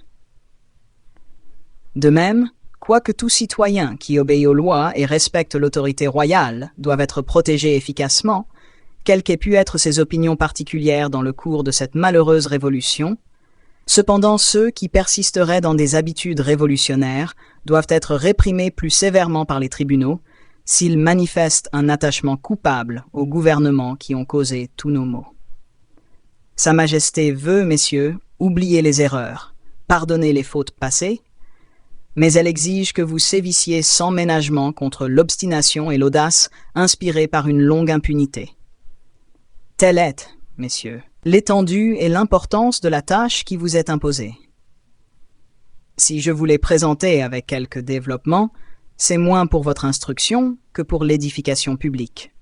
De même, quoique tout citoyen qui obéit aux lois et respecte l'autorité royale doive être protégé efficacement, quelles qu'aient pu être ses opinions particulières dans le cours de cette malheureuse révolution, cependant ceux qui persisteraient dans des habitudes révolutionnaires doivent être réprimés plus sévèrement par les tribunaux s'ils manifestent un attachement coupable aux gouvernements qui ont causé tous nos maux. Sa Majesté veut, messieurs, oublier les erreurs, pardonner les fautes passées, mais elle exige que vous sévissiez sans ménagement contre l'obstination et l'audace inspirées par une longue impunité. Telle est, messieurs, l'étendue et l'importance de la tâche qui vous est imposée. Si je vous l'ai présentée avec quelques développements, c'est moins pour votre instruction que pour l'édification publique.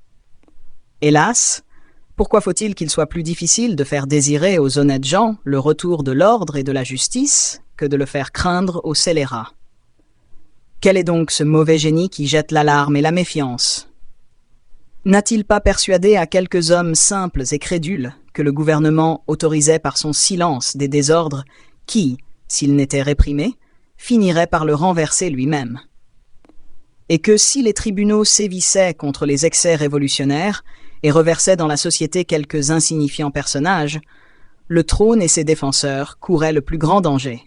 Hélas, pourquoi faut-il qu'il soit plus difficile de faire désirer aux honnêtes gens le retour de l'ordre et de la justice que de le faire craindre aux scélérats? Quel est donc ce mauvais génie qui jette l'alarme et la méfiance? N'a-t-il pas persuadé à quelques hommes simples et crédules que le gouvernement autorisait par son silence des désordres qui, s'ils n'étaient réprimés, finiraient par le renverser lui-même? et que si les tribunaux sévissaient contre les excès révolutionnaires et reversaient dans la société quelques insignifiants personnages, le trône et ses défenseurs couraient le plus grand danger.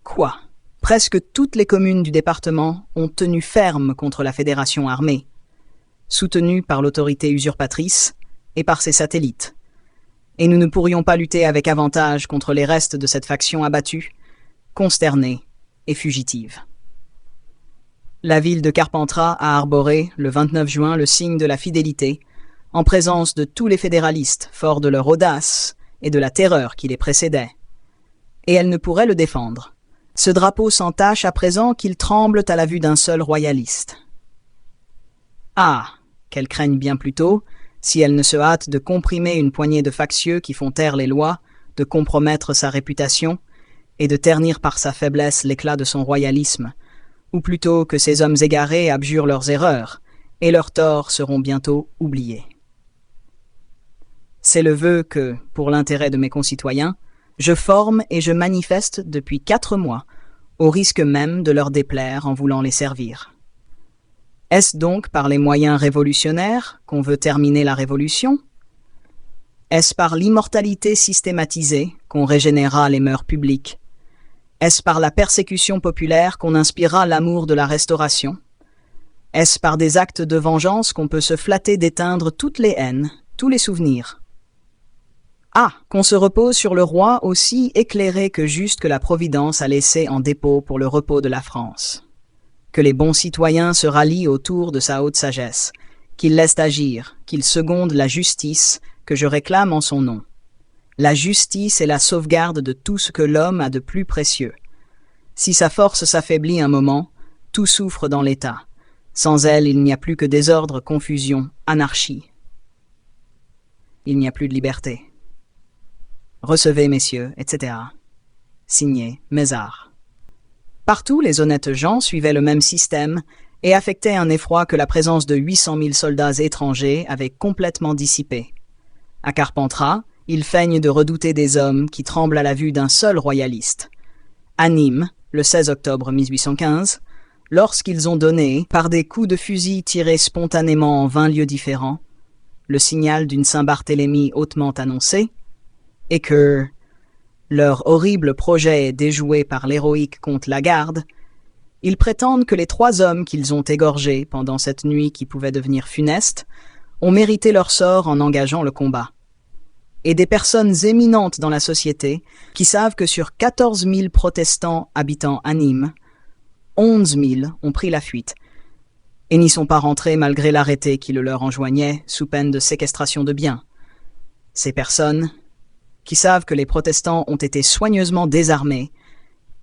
Quoi? Presque toutes les communes du département ont tenu ferme contre la fédération armée, soutenue par l'autorité usurpatrice et par ses satellites. Et nous ne pourrions pas lutter avec avantage contre les restes de cette faction abattue, consternée et fugitive. La ville de Carpentras a arboré, le 29 juin, le signe de la fidélité, en présence de tous les fédéralistes, forts de leur audace et de la terreur qui les précédait. Et elle ne pourrait le défendre. Ce drapeau s'entache à présent qu'il tremble à la vue d'un seul royaliste. Ah, qu'elle craigne bien plutôt, si elle ne se hâte de comprimer une poignée de factieux qui font taire les lois, de compromettre sa réputation, et de ternir par sa faiblesse l'éclat de son royalisme, ou plutôt que ces hommes égarés abjurent leurs erreurs, et leurs torts seront bientôt oubliés. C'est le vœu que, pour l'intérêt de mes concitoyens, je forme et je manifeste depuis 4 mois, au risque même de leur déplaire en voulant les servir. Est-ce donc par les moyens révolutionnaires qu'on veut terminer la révolution? Est-ce par l'immortalité systématisée qu'on régénérera les mœurs publiques? Est-ce par la persécution populaire qu'on inspirera l'amour de la restauration? Est-ce par des actes de vengeance qu'on peut se flatter d'éteindre toutes les haines, tous les souvenirs? Ah, qu'on se repose sur le roi aussi éclairé que juste que la Providence a laissé en dépôt pour le repos de la France. Que les bons citoyens se rallient autour de sa haute sagesse, qu'ils laissent agir, qu'ils secondent la justice que je réclame en son nom. La justice est la sauvegarde de tout ce que l'homme a de plus précieux. Si sa force s'affaiblit un moment, tout souffre dans l'État. Sans elle, il n'y a plus que désordre, confusion, anarchie. Il n'y a plus de liberté. Recevez, messieurs, etc. Signé Mézard. Partout, les honnêtes gens suivaient le même système et affectaient un effroi que la présence de 800 000 soldats étrangers avait complètement dissipé. À Carpentras, ils feignent de redouter des hommes qui tremblent à la vue d'un seul royaliste. À Nîmes, le 16 octobre 1815, lorsqu'ils ont donné, par des coups de fusil tirés spontanément en 20 lieux différents, le signal d'une Saint-Barthélemy hautement annoncée, et que leur horrible projet est déjoué par l'héroïque comte Lagarde, ils prétendent que les 3 hommes qu'ils ont égorgés pendant cette nuit qui pouvait devenir funeste ont mérité leur sort en engageant le combat. Et des personnes éminentes dans la société qui savent que sur 14 000 protestants habitant à Nîmes, 11 000 ont pris la fuite et n'y sont pas rentrés malgré l'arrêté qui le leur enjoignait sous peine de séquestration de biens. Ces personnes qui savent que les protestants ont été soigneusement désarmés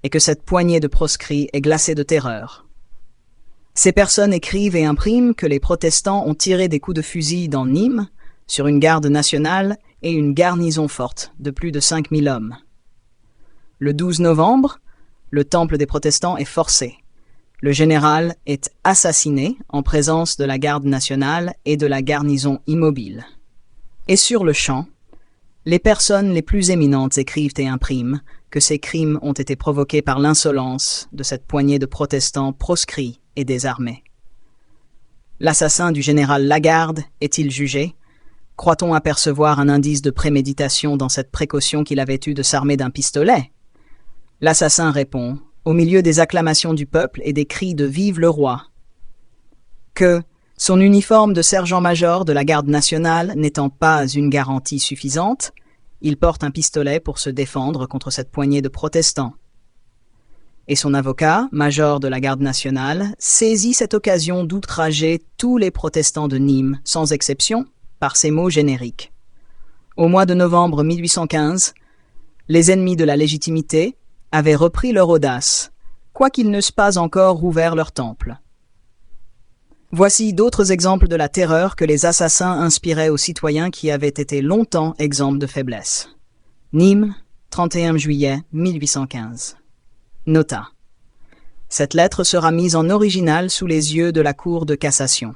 et que cette poignée de proscrits est glacée de terreur. Ces personnes écrivent et impriment que les protestants ont tiré des coups de fusil dans Nîmes, sur une garde nationale et une garnison forte de plus de 5 000 hommes. Le 12 novembre, le temple des protestants est forcé. Le général est assassiné en présence de la garde nationale et de la garnison immobile. Et sur le champ, les personnes les plus éminentes écrivent et impriment que ces crimes ont été provoqués par l'insolence de cette poignée de protestants proscrits et désarmés. L'assassin du général Lagarde est-il jugé? Croit-on apercevoir un indice de préméditation dans cette précaution qu'il avait eue de s'armer d'un pistolet? L'assassin répond, au milieu des acclamations du peuple et des cris de « Vive le roi !», que son uniforme de sergent-major de la garde nationale n'étant pas une garantie suffisante, il porte un pistolet pour se défendre contre cette poignée de protestants. Et son avocat, major de la garde nationale, saisit cette occasion d'outrager tous les protestants de Nîmes, sans exception, par ces mots génériques. Au mois de novembre 1815, les ennemis de la légitimité avaient repris leur audace, quoiqu'ils n'eussent pas encore ouvert leur temple. Voici d'autres exemples de la terreur que les assassins inspiraient aux citoyens qui avaient été longtemps exempts de faiblesse. Nîmes, 31 juillet 1815. Nota. Cette lettre sera mise en original sous les yeux de la Cour de cassation.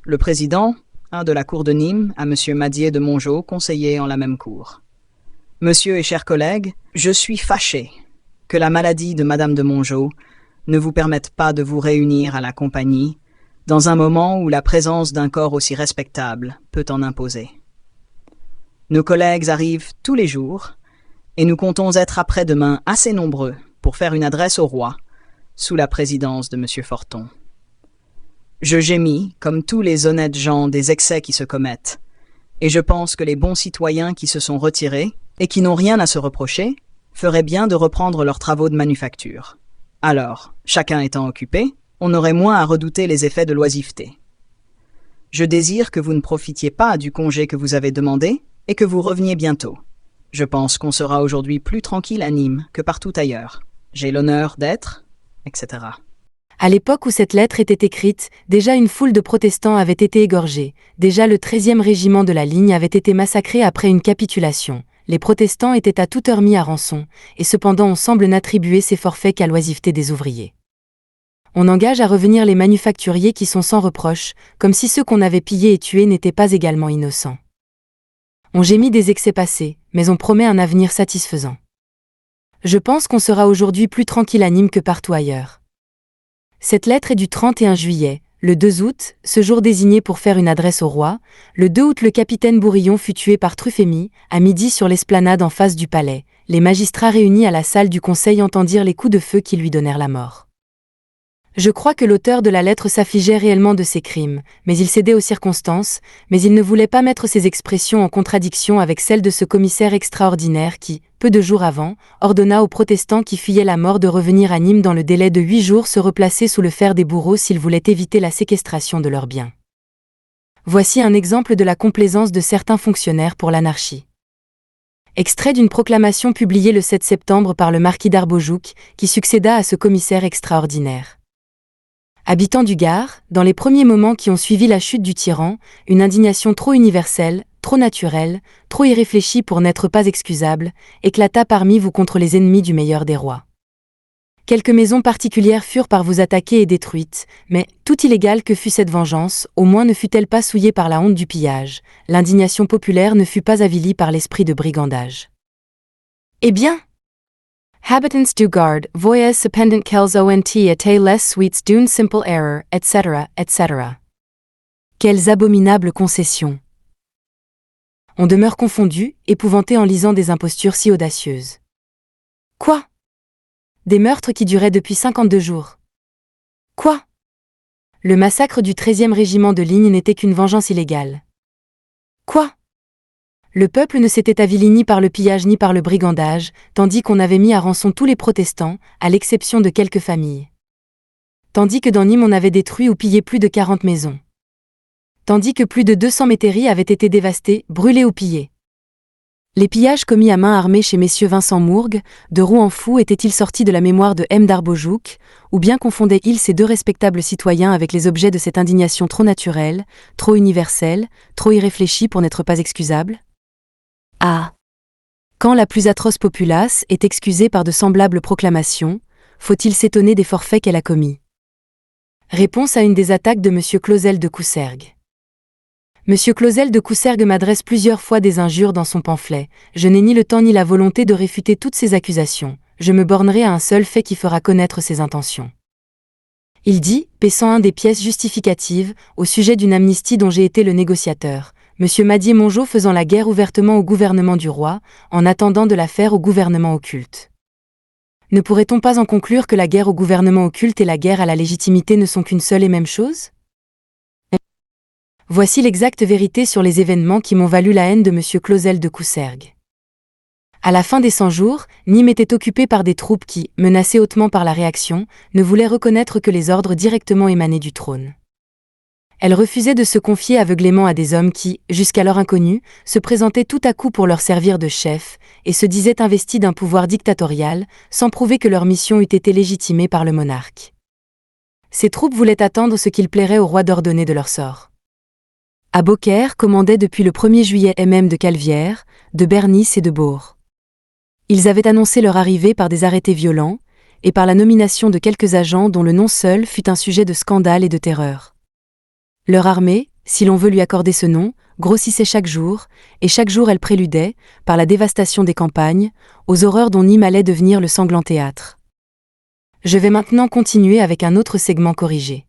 Le président de la Cour de Nîmes à M. Madier de Mongeau, conseiller en la même cour. Monsieur et chers collègues, je suis fâché que la maladie de Madame de Mongeau ne vous permettent pas de vous réunir à la compagnie, dans un moment où la présence d'un corps aussi respectable peut en imposer. Nos collègues arrivent tous les jours, et nous comptons être après-demain assez nombreux pour faire une adresse au roi, sous la présidence de M. Forton. Je gémis, comme tous les honnêtes gens, des excès qui se commettent, et je pense que les bons citoyens qui se sont retirés, et qui n'ont rien à se reprocher, feraient bien de reprendre leurs travaux de manufacture. Alors, chacun étant occupé, on aurait moins à redouter les effets de l'oisiveté. Je désire que vous ne profitiez pas du congé que vous avez demandé, et que vous reveniez bientôt. Je pense qu'on sera aujourd'hui plus tranquille à Nîmes que partout ailleurs. J'ai l'honneur d'être, etc. À l'époque où cette lettre était écrite, déjà une foule de protestants avait été égorgée, déjà le 13e régiment de la ligne avait été massacré après une capitulation. Les protestants étaient à toute heure mis à rançon, et cependant on semble n'attribuer ces forfaits qu'à l'oisiveté des ouvriers. On engage à revenir les manufacturiers qui sont sans reproche, comme si ceux qu'on avait pillés et tués n'étaient pas également innocents. On gémit des excès passés, mais on promet un avenir satisfaisant. Je pense qu'on sera aujourd'hui plus tranquille à Nîmes que partout ailleurs. Cette lettre est du 31 juillet, le 2 août, ce jour désigné pour faire une adresse au roi. Le 2 août, le capitaine Bourillon fut tué par Truphémie, à midi sur l'esplanade en face du palais. Les magistrats réunis à la salle du conseil entendirent les coups de feu qui lui donnèrent la mort. Je crois que l'auteur de la lettre s'affligeait réellement de ses crimes, mais il cédait aux circonstances, mais il ne voulait pas mettre ses expressions en contradiction avec celles de ce commissaire extraordinaire qui, peu de jours avant, ordonna aux protestants qui fuyaient la mort de revenir à Nîmes dans le délai de 8 jours se replacer sous le fer des bourreaux s'ils voulaient éviter la séquestration de leurs biens. Voici un exemple de la complaisance de certains fonctionnaires pour l'anarchie. Extrait d'une proclamation publiée le 7 septembre par le marquis d'Arbojouc, qui succéda à ce commissaire extraordinaire. Habitants du Gard, dans les premiers moments qui ont suivi la chute du tyran, une indignation trop universelle, trop naturelle, trop irréfléchie pour n'être pas excusable, éclata parmi vous contre les ennemis du meilleur des rois. Quelques maisons particulières furent par vous attaquées et détruites, mais, tout illégale que fût cette vengeance, au moins ne fut-elle pas souillée par la honte du pillage, l'indignation populaire ne fut pas avilie par l'esprit de brigandage. Eh bien, habitants du Gard, voyez cependant quels ont été les suites d'une simple erreur, etc., etc. Quelles abominables concessions! On demeure confondu, épouvanté en lisant des impostures si audacieuses. Quoi? Des meurtres qui duraient depuis 52 jours. Quoi? Le massacre du 13e régiment de ligne n'était qu'une vengeance illégale. Quoi? Le peuple ne s'était avili ni par le pillage ni par le brigandage, tandis qu'on avait mis à rançon tous les protestants, à l'exception de quelques familles. Tandis que dans Nîmes on avait détruit ou pillé plus de 40 maisons. Tandis que plus de 200 métairies avaient été dévastées, brûlées ou pillées. Les pillages commis à main armée chez messieurs Vincent Mourgue, de Rouen-Fou étaient-ils sortis de la mémoire de M. d'Arbojouc, ou bien confondaient-ils ces deux respectables citoyens avec les objets de cette indignation trop naturelle, trop universelle, trop irréfléchie pour n'être pas excusable? Ah! Quand la plus atroce populace est excusée par de semblables proclamations, faut-il s'étonner des forfaits qu'elle a commis? Réponse à une des attaques de M. Clausel de Coussergues. M. Clausel de Coussergues m'adresse plusieurs fois des injures dans son pamphlet. Je n'ai ni le temps ni la volonté de réfuter toutes ces accusations. Je me bornerai à un seul fait qui fera connaître ses intentions. Il dit, paissant un des pièces justificatives, au sujet d'une amnistie dont j'ai été le négociateur, M. Madier-Mongeau faisant la guerre ouvertement au gouvernement du roi, en attendant de la faire au gouvernement occulte. Ne pourrait-on pas en conclure que la guerre au gouvernement occulte et la guerre à la légitimité ne sont qu'une seule et même chose? Voici l'exacte vérité sur les événements qui m'ont valu la haine de M. Clausel de Coussergues. À la fin des 100 jours, Nîmes était occupée par des troupes qui, menacées hautement par la réaction, ne voulaient reconnaître que les ordres directement émanés du trône. Elles refusaient de se confier aveuglément à des hommes qui, jusqu'alors inconnus, se présentaient tout à coup pour leur servir de chef, et se disaient investis d'un pouvoir dictatorial, sans prouver que leur mission eût été légitimée par le monarque. Ces troupes voulaient attendre ce qu'il plairait au roi d'ordonner de leur sort. À Beaucaire commandaient depuis le 1er juillet MM de Calvière, de Bernice et de Bourg. Ils avaient annoncé leur arrivée par des arrêtés violents, et par la nomination de quelques agents dont le nom seul fut un sujet de scandale et de terreur. Leur armée, si l'on veut lui accorder ce nom, grossissait chaque jour, et chaque jour elle préludait, par la dévastation des campagnes, aux horreurs dont Nîmes allait devenir le sanglant théâtre. Je vais maintenant continuer avec un autre segment corrigé.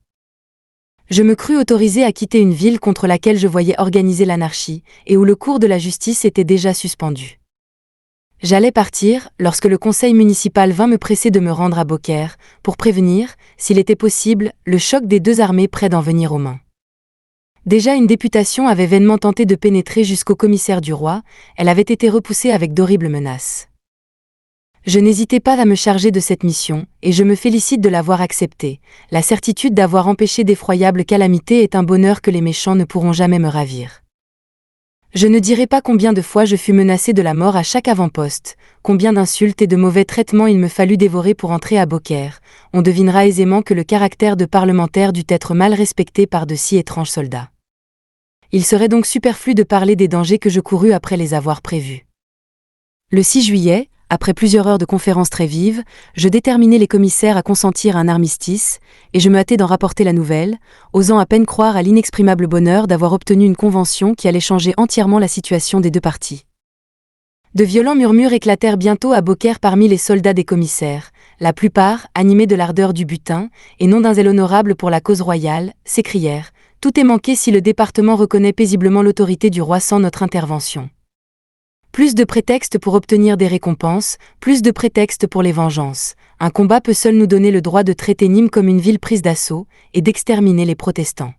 Je me crus autorisé à quitter une ville contre laquelle je voyais organiser l'anarchie, et où le cours de la justice était déjà suspendu. J'allais partir, lorsque le conseil municipal vint me presser de me rendre à Beaucaire, pour prévenir, s'il était possible, le choc des deux armées près d'en venir aux mains. Déjà une députation avait vainement tenté de pénétrer jusqu'au commissaire du roi, elle avait été repoussée avec d'horribles menaces. Je n'hésitais pas à me charger de cette mission, et je me félicite de l'avoir acceptée. La certitude d'avoir empêché d'effroyables calamités est un bonheur que les méchants ne pourront jamais me ravir. Je ne dirai pas combien de fois je fus menacé de la mort à chaque avant-poste, combien d'insultes et de mauvais traitements il me fallut dévorer pour entrer à Beaucaire. On devinera aisément que le caractère de parlementaire dut être mal respecté par de si étranges soldats. Il serait donc superflu de parler des dangers que je courus après les avoir prévus. Le 6 juillet, après plusieurs heures de conférences très vives, je déterminai les commissaires à consentir à un armistice, et je me hâtai d'en rapporter la nouvelle, osant à peine croire à l'inexprimable bonheur d'avoir obtenu une convention qui allait changer entièrement la situation des deux parties. De violents murmures éclatèrent bientôt à Beaucaire parmi les soldats des commissaires. La plupart, animés de l'ardeur du butin, et non d'un zèle honorable pour la cause royale, s'écrièrent « Tout est manqué si le département reconnaît paisiblement l'autorité du roi sans notre intervention. » Plus de prétextes pour obtenir des récompenses, plus de prétextes pour les vengeances. Un combat peut seul nous donner le droit de traiter Nîmes comme une ville prise d'assaut, et d'exterminer les protestants.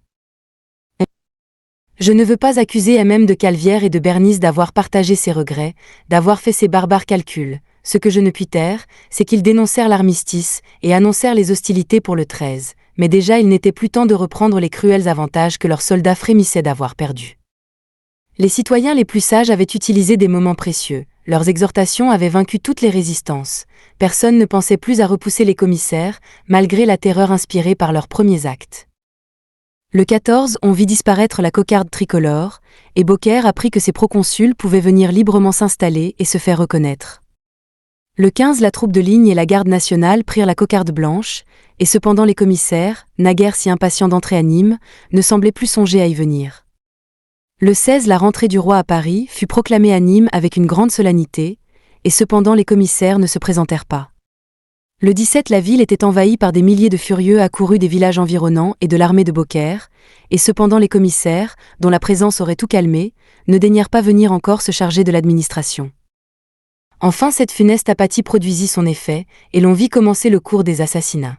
Je ne veux pas accuser MM de Calvière et de Bernis d'avoir partagé ses regrets, d'avoir fait ces barbares calculs. Ce que je ne puis taire, c'est qu'ils dénoncèrent l'armistice, et annoncèrent les hostilités pour le 13, mais déjà il n'était plus temps de reprendre les cruels avantages que leurs soldats frémissaient d'avoir perdus. Les citoyens les plus sages avaient utilisé des moments précieux, leurs exhortations avaient vaincu toutes les résistances, personne ne pensait plus à repousser les commissaires, malgré la terreur inspirée par leurs premiers actes. Le 14, on vit disparaître la cocarde tricolore, et Beaucaire apprit que ses proconsuls pouvaient venir librement s'installer et se faire reconnaître. Le 15, la troupe de ligne et la garde nationale prirent la cocarde blanche, et cependant les commissaires, naguère si impatients d'entrer à Nîmes, ne semblaient plus songer à y venir. Le 16, la rentrée du roi à Paris fut proclamée à Nîmes avec une grande solennité, et cependant les commissaires ne se présentèrent pas. Le 17, la ville était envahie par des milliers de furieux accourus des villages environnants et de l'armée de Beaucaire, et cependant les commissaires, dont la présence aurait tout calmé, ne daignèrent pas venir encore se charger de l'administration. Enfin cette funeste apathie produisit son effet, et l'on vit commencer le cours des assassinats.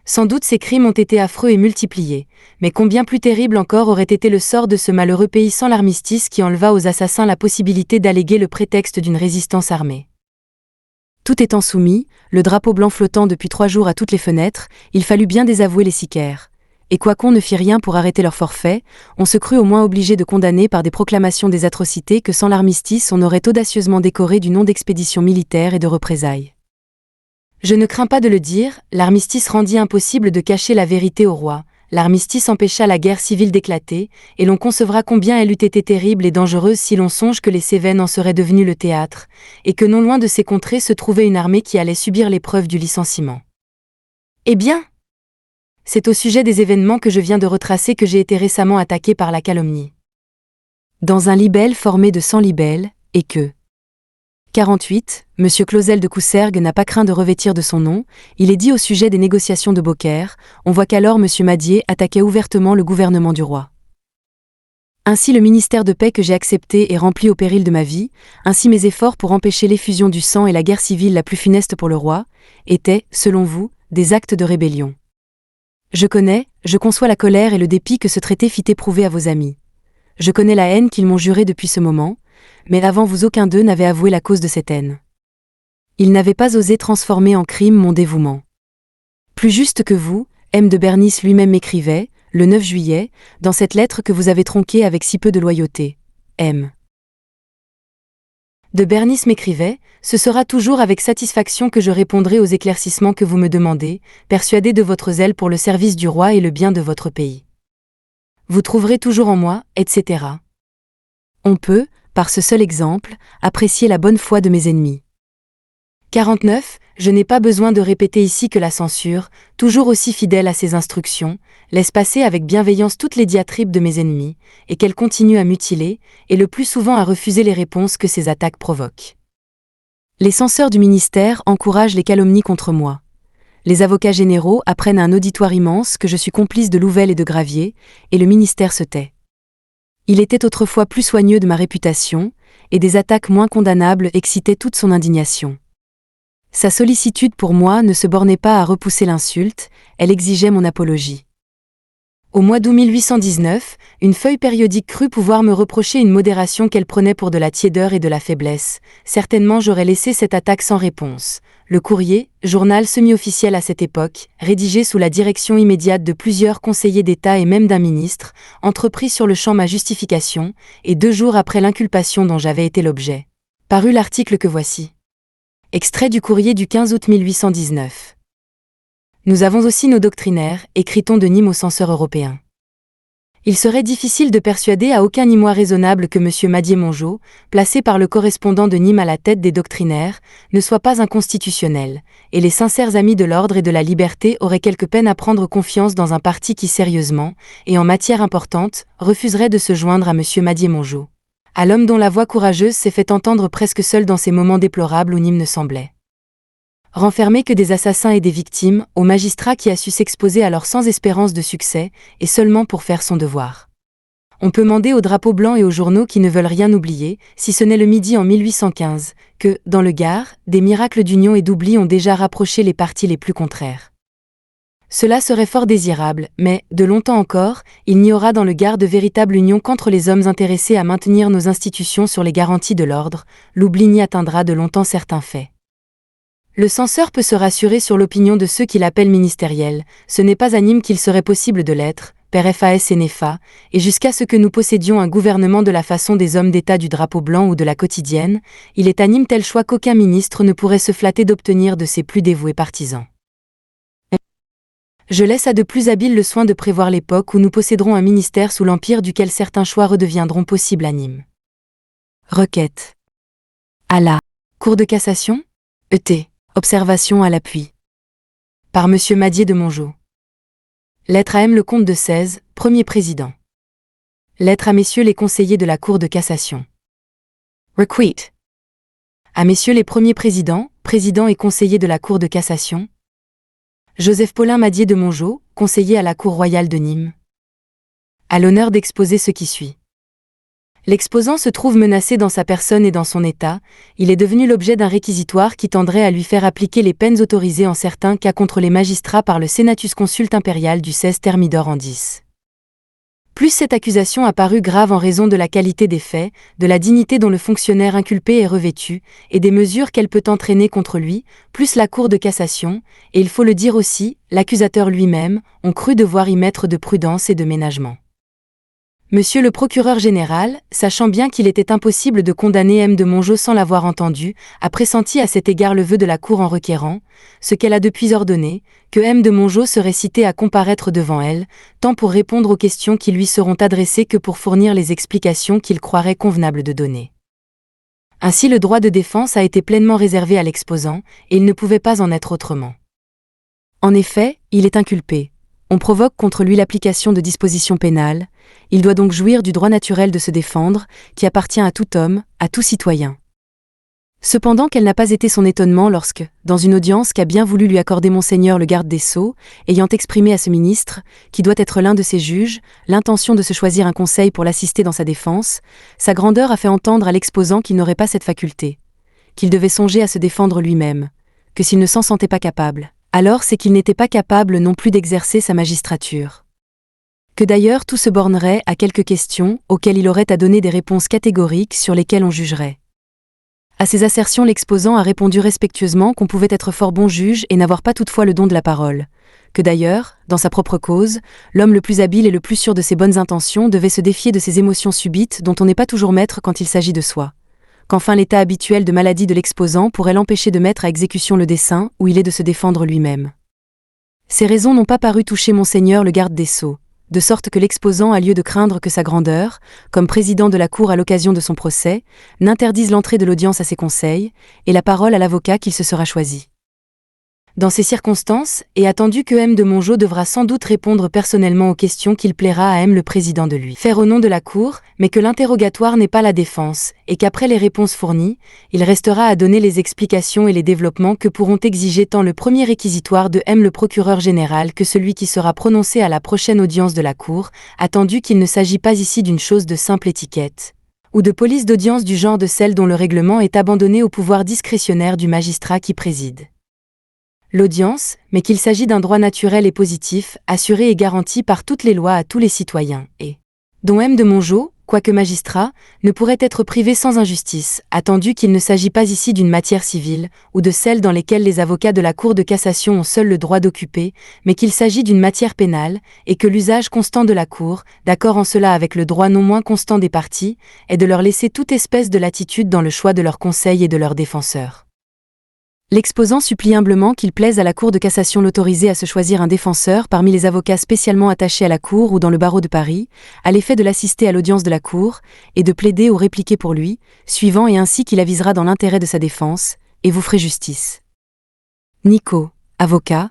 Sans doute ces crimes ont été affreux et multipliés, mais combien plus terrible encore aurait été le sort de ce malheureux pays sans l'armistice qui enleva aux assassins la possibilité d'alléguer le prétexte d'une résistance armée. Tout étant soumis, le drapeau blanc flottant depuis 3 jours à toutes les fenêtres, il fallut bien désavouer les sicaires. Et quoiqu'on ne fit rien pour arrêter leur forfait, on se crut au moins obligé de condamner par des proclamations des atrocités que sans l'armistice on aurait audacieusement décoré du nom d'expédition militaire et de représailles. Je ne crains pas de le dire, l'armistice rendit impossible de cacher la vérité au roi, l'armistice empêcha la guerre civile d'éclater, et l'on concevra combien elle eût été terrible et dangereuse si l'on songe que les Cévennes en seraient devenus le théâtre, et que non loin de ces contrées se trouvait une armée qui allait subir l'épreuve du licenciement. Eh bien, c'est au sujet des événements que je viens de retracer que j'ai été récemment attaqué par la calomnie. Dans un libelle formé de 100 libelles, et que 48, M. Clausel de Coussergues n'a pas craint de revêtir de son nom, il est dit au sujet des négociations de Beaucaire, on voit qu'alors M. Madier attaquait ouvertement le gouvernement du roi. Ainsi le ministère de paix que j'ai accepté est rempli au péril de ma vie, ainsi mes efforts pour empêcher l'effusion du sang et la guerre civile la plus funeste pour le roi, étaient, selon vous, des actes de rébellion. Je conçois la colère et le dépit que ce traité fit éprouver à vos amis. Je connais la haine qu'ils m'ont jurée depuis ce moment, mais avant vous aucun d'eux n'avait avoué la cause de cette haine. Ils n'avaient pas osé transformer en crime mon dévouement. Plus juste que vous, M. de Bernis lui-même m'écrivait, le 9 juillet, dans cette lettre que vous avez tronquée avec si peu de loyauté. M. de Bernis m'écrivait, ce sera toujours avec satisfaction que je répondrai aux éclaircissements que vous me demandez, persuadé de votre zèle pour le service du roi et le bien de votre pays. Vous trouverez toujours en moi, etc. On peut, par ce seul exemple, apprécier la bonne foi de mes ennemis. 49. Je n'ai pas besoin de répéter ici que la censure, toujours aussi fidèle à ses instructions, laisse passer avec bienveillance toutes les diatribes de mes ennemis, et qu'elle continue à mutiler, et le plus souvent à refuser les réponses que ces attaques provoquent. Les censeurs du ministère encouragent les calomnies contre moi. Les avocats généraux apprennent à un auditoire immense que je suis complice de Louvel et de Gravier, et le ministère se tait. Il était autrefois plus soigneux de ma réputation, et des attaques moins condamnables excitaient toute son indignation. Sa sollicitude pour moi ne se bornait pas à repousser l'insulte, elle exigeait mon apologie. Au mois d'août 1819, une feuille périodique crut pouvoir me reprocher une modération qu'elle prenait pour de la tiédeur et de la faiblesse. Certainement j'aurais laissé cette attaque sans réponse. Le Courrier, journal semi-officiel à cette époque, rédigé sous la direction immédiate de plusieurs conseillers d'État et même d'un ministre, entreprit sur le champ ma justification, et 2 jours après l'inculpation dont j'avais été l'objet, parut l'article que voici. Extrait du Courrier du 15 août 1819. Nous avons aussi nos doctrinaires, écrit-on de Nîmes au censeur européen. Il serait difficile de persuader à aucun Nîmois raisonnable que M. Madier-Mongeau, placé par le correspondant de Nîmes à la tête des doctrinaires, ne soit pas inconstitutionnel, et les sincères amis de l'ordre et de la liberté auraient quelque peine à prendre confiance dans un parti qui sérieusement, et en matière importante, refuserait de se joindre à M. Madier-Mongeau. À l'homme dont la voix courageuse s'est fait entendre presque seul dans ces moments déplorables où Nîmes ne semblait renfermé que des assassins et des victimes, au magistrat qui a su s'exposer alors sans espérance de succès, et seulement pour faire son devoir. On peut mander aux drapeaux blancs et aux journaux qui ne veulent rien oublier, si ce n'est le Midi en 1815, que, dans le Gard, des miracles d'union et d'oubli ont déjà rapproché les partis les plus contraires. Cela serait fort désirable, mais, de longtemps encore, il n'y aura dans le Gard de véritable union qu'entre les hommes intéressés à maintenir nos institutions sur les garanties de l'ordre, l'oubli n'y atteindra de longtemps certains faits. Le censeur peut se rassurer sur l'opinion de ceux qui l'appellent ministériel, ce n'est pas à Nîmes qu'il serait possible de l'être, père FAS et NEFA, et jusqu'à ce que nous possédions un gouvernement de la façon des hommes d'État du drapeau blanc ou de la quotidienne, il est à Nîmes tel choix qu'aucun ministre ne pourrait se flatter d'obtenir de ses plus dévoués partisans. Je laisse à de plus habiles le soin de prévoir l'époque où nous posséderons un ministère sous l'empire duquel certains choix redeviendront possibles à Nîmes. Requête. À la Cour de cassation, E.T. Observation à l'appui. Par M. Madier de Mongeau. Lettre à M. le comte de Sèze, premier président. Lettre à messieurs les conseillers de la Cour de cassation. Requite. À messieurs les premiers présidents, présidents et conseillers de la Cour de cassation. Joseph Paulin Madier de Mongeau, conseiller à la Cour royale de Nîmes. À l'honneur d'exposer ce qui suit. L'exposant se trouve menacé dans sa personne et dans son état, il est devenu l'objet d'un réquisitoire qui tendrait à lui faire appliquer les peines autorisées en certains cas contre les magistrats par le Senatus Consulte impérial du 16 Thermidor en 10. Plus cette accusation a paru grave en raison de la qualité des faits, de la dignité dont le fonctionnaire inculpé est revêtu, et des mesures qu'elle peut entraîner contre lui, plus la Cour de cassation, et il faut le dire aussi, l'accusateur lui-même, ont cru devoir y mettre de prudence et de ménagement. Monsieur le procureur général, sachant bien qu'il était impossible de condamner M. de Mongeau sans l'avoir entendu, a pressenti à cet égard le vœu de la Cour en requérant, ce qu'elle a depuis ordonné, que M. de Mongeau serait cité à comparaître devant elle, tant pour répondre aux questions qui lui seront adressées que pour fournir les explications qu'il croirait convenable de donner. Ainsi le droit de défense a été pleinement réservé à l'exposant, et il ne pouvait pas en être autrement. En effet, il est inculpé. On provoque contre lui l'application de dispositions pénales, il doit donc jouir du droit naturel de se défendre, qui appartient à tout homme, à tout citoyen. Cependant quel n'a pas été son étonnement lorsque, dans une audience qu'a bien voulu lui accorder Monseigneur le garde des Sceaux, ayant exprimé à ce ministre, qui doit être l'un de ses juges, l'intention de se choisir un conseil pour l'assister dans sa défense, sa grandeur a fait entendre à l'exposant qu'il n'aurait pas cette faculté, qu'il devait songer à se défendre lui-même, que s'il ne s'en sentait pas capable, alors c'est qu'il n'était pas capable non plus d'exercer sa magistrature. Que d'ailleurs tout se bornerait à quelques questions auxquelles il aurait à donner des réponses catégoriques sur lesquelles on jugerait. À ces assertions l'exposant a répondu respectueusement qu'on pouvait être fort bon juge et n'avoir pas toutefois le don de la parole, que d'ailleurs, dans sa propre cause, l'homme le plus habile et le plus sûr de ses bonnes intentions devait se défier de ces émotions subites dont on n'est pas toujours maître quand il s'agit de soi, qu'enfin l'état habituel de maladie de l'exposant pourrait l'empêcher de mettre à exécution le dessein où il est de se défendre lui-même. Ces raisons n'ont pas paru toucher Monseigneur le garde des Sceaux, de sorte que l'exposant a lieu de craindre que sa grandeur, comme président de la Cour à l'occasion de son procès, n'interdise l'entrée de l'audience à ses conseils, et la parole à l'avocat qu'il se sera choisi. Dans ces circonstances, et attendu que M. de Mongeau devra sans doute répondre personnellement aux questions qu'il plaira à M. le président de lui faire au nom de la Cour, mais que l'interrogatoire n'est pas la défense, et qu'après les réponses fournies, il restera à donner les explications et les développements que pourront exiger tant le premier réquisitoire de M. le procureur général que celui qui sera prononcé à la prochaine audience de la Cour, attendu qu'il ne s'agit pas ici d'une chose de simple étiquette, ou de police d'audience du genre de celle dont le règlement est abandonné au pouvoir discrétionnaire du magistrat qui préside l'audience, mais qu'il s'agit d'un droit naturel et positif, assuré et garanti par toutes les lois à tous les citoyens, et dont M. de Mongeau, quoique magistrat, ne pourrait être privé sans injustice, attendu qu'il ne s'agit pas ici d'une matière civile, ou de celle dans lesquelles les avocats de la Cour de cassation ont seul le droit d'occuper, mais qu'il s'agit d'une matière pénale, et que l'usage constant de la Cour, d'accord en cela avec le droit non moins constant des parties, est de leur laisser toute espèce de latitude dans le choix de leurs conseils et de leurs défenseurs. L'exposant supplie humblement qu'il plaise à la Cour de cassation l'autoriser à se choisir un défenseur parmi les avocats spécialement attachés à la Cour ou dans le barreau de Paris, à l'effet de l'assister à l'audience de la Cour, et de plaider ou répliquer pour lui, suivant et ainsi qu'il avisera dans l'intérêt de sa défense, et vous ferez justice. Nico, avocat,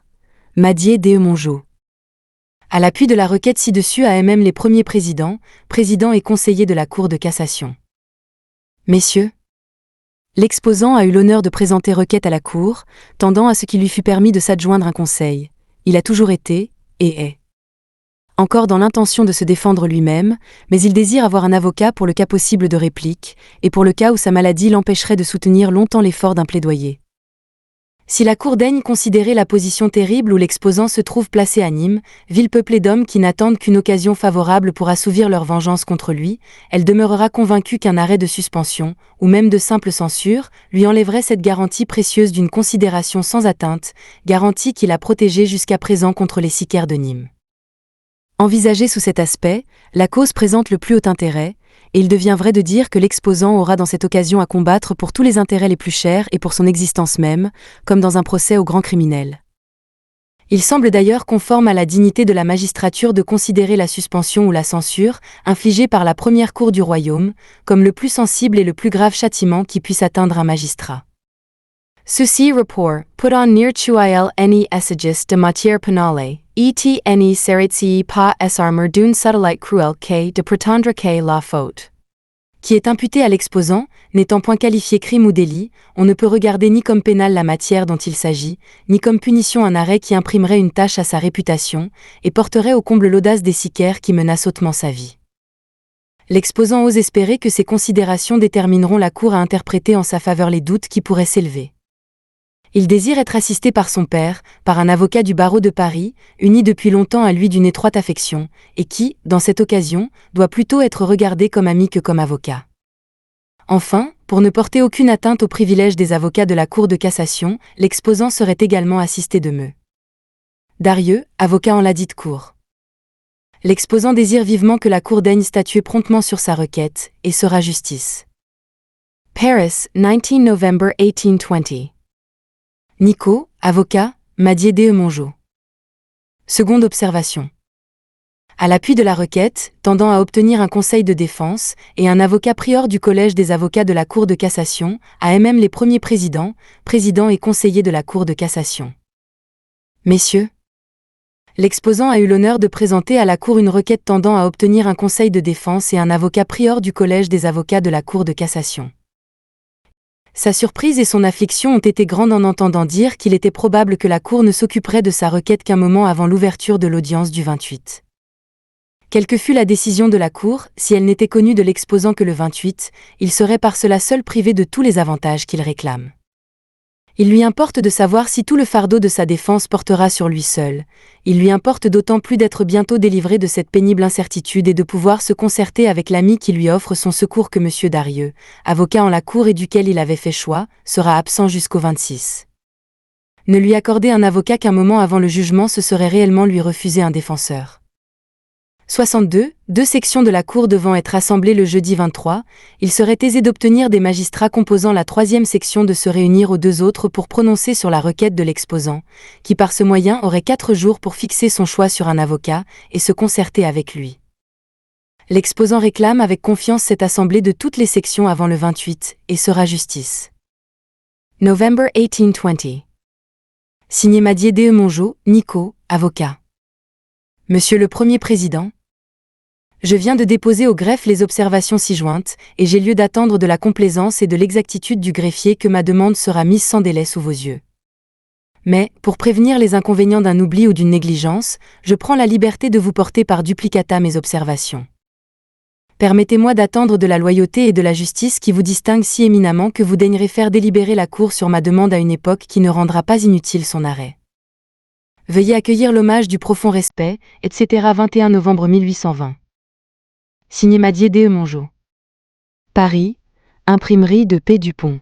Madier D. Mongeau. À l'appui de la requête ci-dessus à MM les premiers présidents et conseillers de la Cour de cassation. Messieurs, l'exposant a eu l'honneur de présenter requête à la Cour, tendant à ce qu'il lui fût permis de s'adjoindre un conseil. Il a toujours été, et est encore dans l'intention de se défendre lui-même, mais il désire avoir un avocat pour le cas possible de réplique, et pour le cas où sa maladie l'empêcherait de soutenir longtemps l'effort d'un plaidoyer. Si la Cour daigne considérer la position terrible où l'exposant se trouve placé à Nîmes, ville peuplée d'hommes qui n'attendent qu'une occasion favorable pour assouvir leur vengeance contre lui, elle demeurera convaincue qu'un arrêt de suspension, ou même de simple censure, lui enlèverait cette garantie précieuse d'une considération sans atteinte, garantie qui l'a protégée jusqu'à présent contre les sicaires de Nîmes. Envisagée sous cet aspect, la cause présente le plus haut intérêt, et il devient vrai de dire que l'exposant aura dans cette occasion à combattre pour tous les intérêts les plus chers et pour son existence même, comme dans un procès au grand criminel. Il semble d'ailleurs conforme à la dignité de la magistrature de considérer la suspension ou la censure, infligée par la première cour du royaume, comme le plus sensible et le plus grave châtiment qui puisse atteindre un magistrat. Ceci rapport, put on near chuil any essages de matière penale, et any seritsi pas esarmer d'une satellite cruel que de prétendre que la faute qui est imputé à l'exposant, n'étant point qualifié crime ou délit, on ne peut regarder ni comme pénale la matière dont il s'agit, ni comme punition un arrêt qui imprimerait une tâche à sa réputation, et porterait au comble l'audace des sicaires qui menacent hautement sa vie. L'exposant ose espérer que ces considérations détermineront la Cour à interpréter en sa faveur les doutes qui pourraient s'élever. Il désire être assisté par son père, par un avocat du barreau de Paris, uni depuis longtemps à lui d'une étroite affection, et qui, dans cette occasion, doit plutôt être regardé comme ami que comme avocat. Enfin, pour ne porter aucune atteinte aux privilèges des avocats de la Cour de cassation, l'exposant serait également assisté de M. Darieux, avocat en la dite Cour. L'exposant désire vivement que la Cour daigne statuer promptement sur sa requête, et sera justice. Paris, 19 November 1820. Nico, avocat, Madier D. Mongeau. Seconde observation. À l'appui de la requête, tendant à obtenir un conseil de défense, et un avocat prieur du Collège des avocats de la Cour de cassation, à MM les premiers présidents et conseillers de la Cour de cassation. Messieurs, l'exposant a eu l'honneur de présenter à la Cour une requête tendant à obtenir un conseil de défense et un avocat prieur du Collège des avocats de la Cour de cassation. Sa surprise et son affliction ont été grandes en entendant dire qu'il était probable que la Cour ne s'occuperait de sa requête qu'un moment avant l'ouverture de l'audience du 28. Quelle que fût la décision de la Cour, si elle n'était connue de l'exposant que le 28, il serait par cela seul privé de tous les avantages qu'il réclame. Il lui importe de savoir si tout le fardeau de sa défense portera sur lui seul. Il lui importe d'autant plus d'être bientôt délivré de cette pénible incertitude et de pouvoir se concerter avec l'ami qui lui offre son secours que M. Darieux, avocat en la Cour et duquel il avait fait choix, sera absent jusqu'au 26. Ne lui accorder un avocat qu'un moment avant le jugement, ce serait réellement lui refuser un défenseur. 62. Deux sections de la Cour devant être assemblées le jeudi 23, il serait aisé d'obtenir des magistrats composant la troisième section de se réunir aux deux autres pour prononcer sur la requête de l'exposant, qui par ce moyen aurait 4 jours pour fixer son choix sur un avocat et se concerter avec lui. L'exposant réclame avec confiance cette assemblée de toutes les sections avant le 28, et sera justice. November 1820. Signé Madier D. Mongeau, Nico, avocat. Monsieur le Premier Président, je viens de déposer au greffe les observations ci-jointes, et j'ai lieu d'attendre de la complaisance et de l'exactitude du greffier que ma demande sera mise sans délai sous vos yeux. Mais, pour prévenir les inconvénients d'un oubli ou d'une négligence, je prends la liberté de vous porter par duplicata mes observations. Permettez-moi d'attendre de la loyauté et de la justice qui vous distinguent si éminemment que vous daignerez faire délibérer la Cour sur ma demande à une époque qui ne rendra pas inutile son arrêt. Veuillez accueillir l'hommage du profond respect, etc. 21 novembre 1820. Signé Madier D. Mongeau. Paris, Imprimerie de P. Dupont.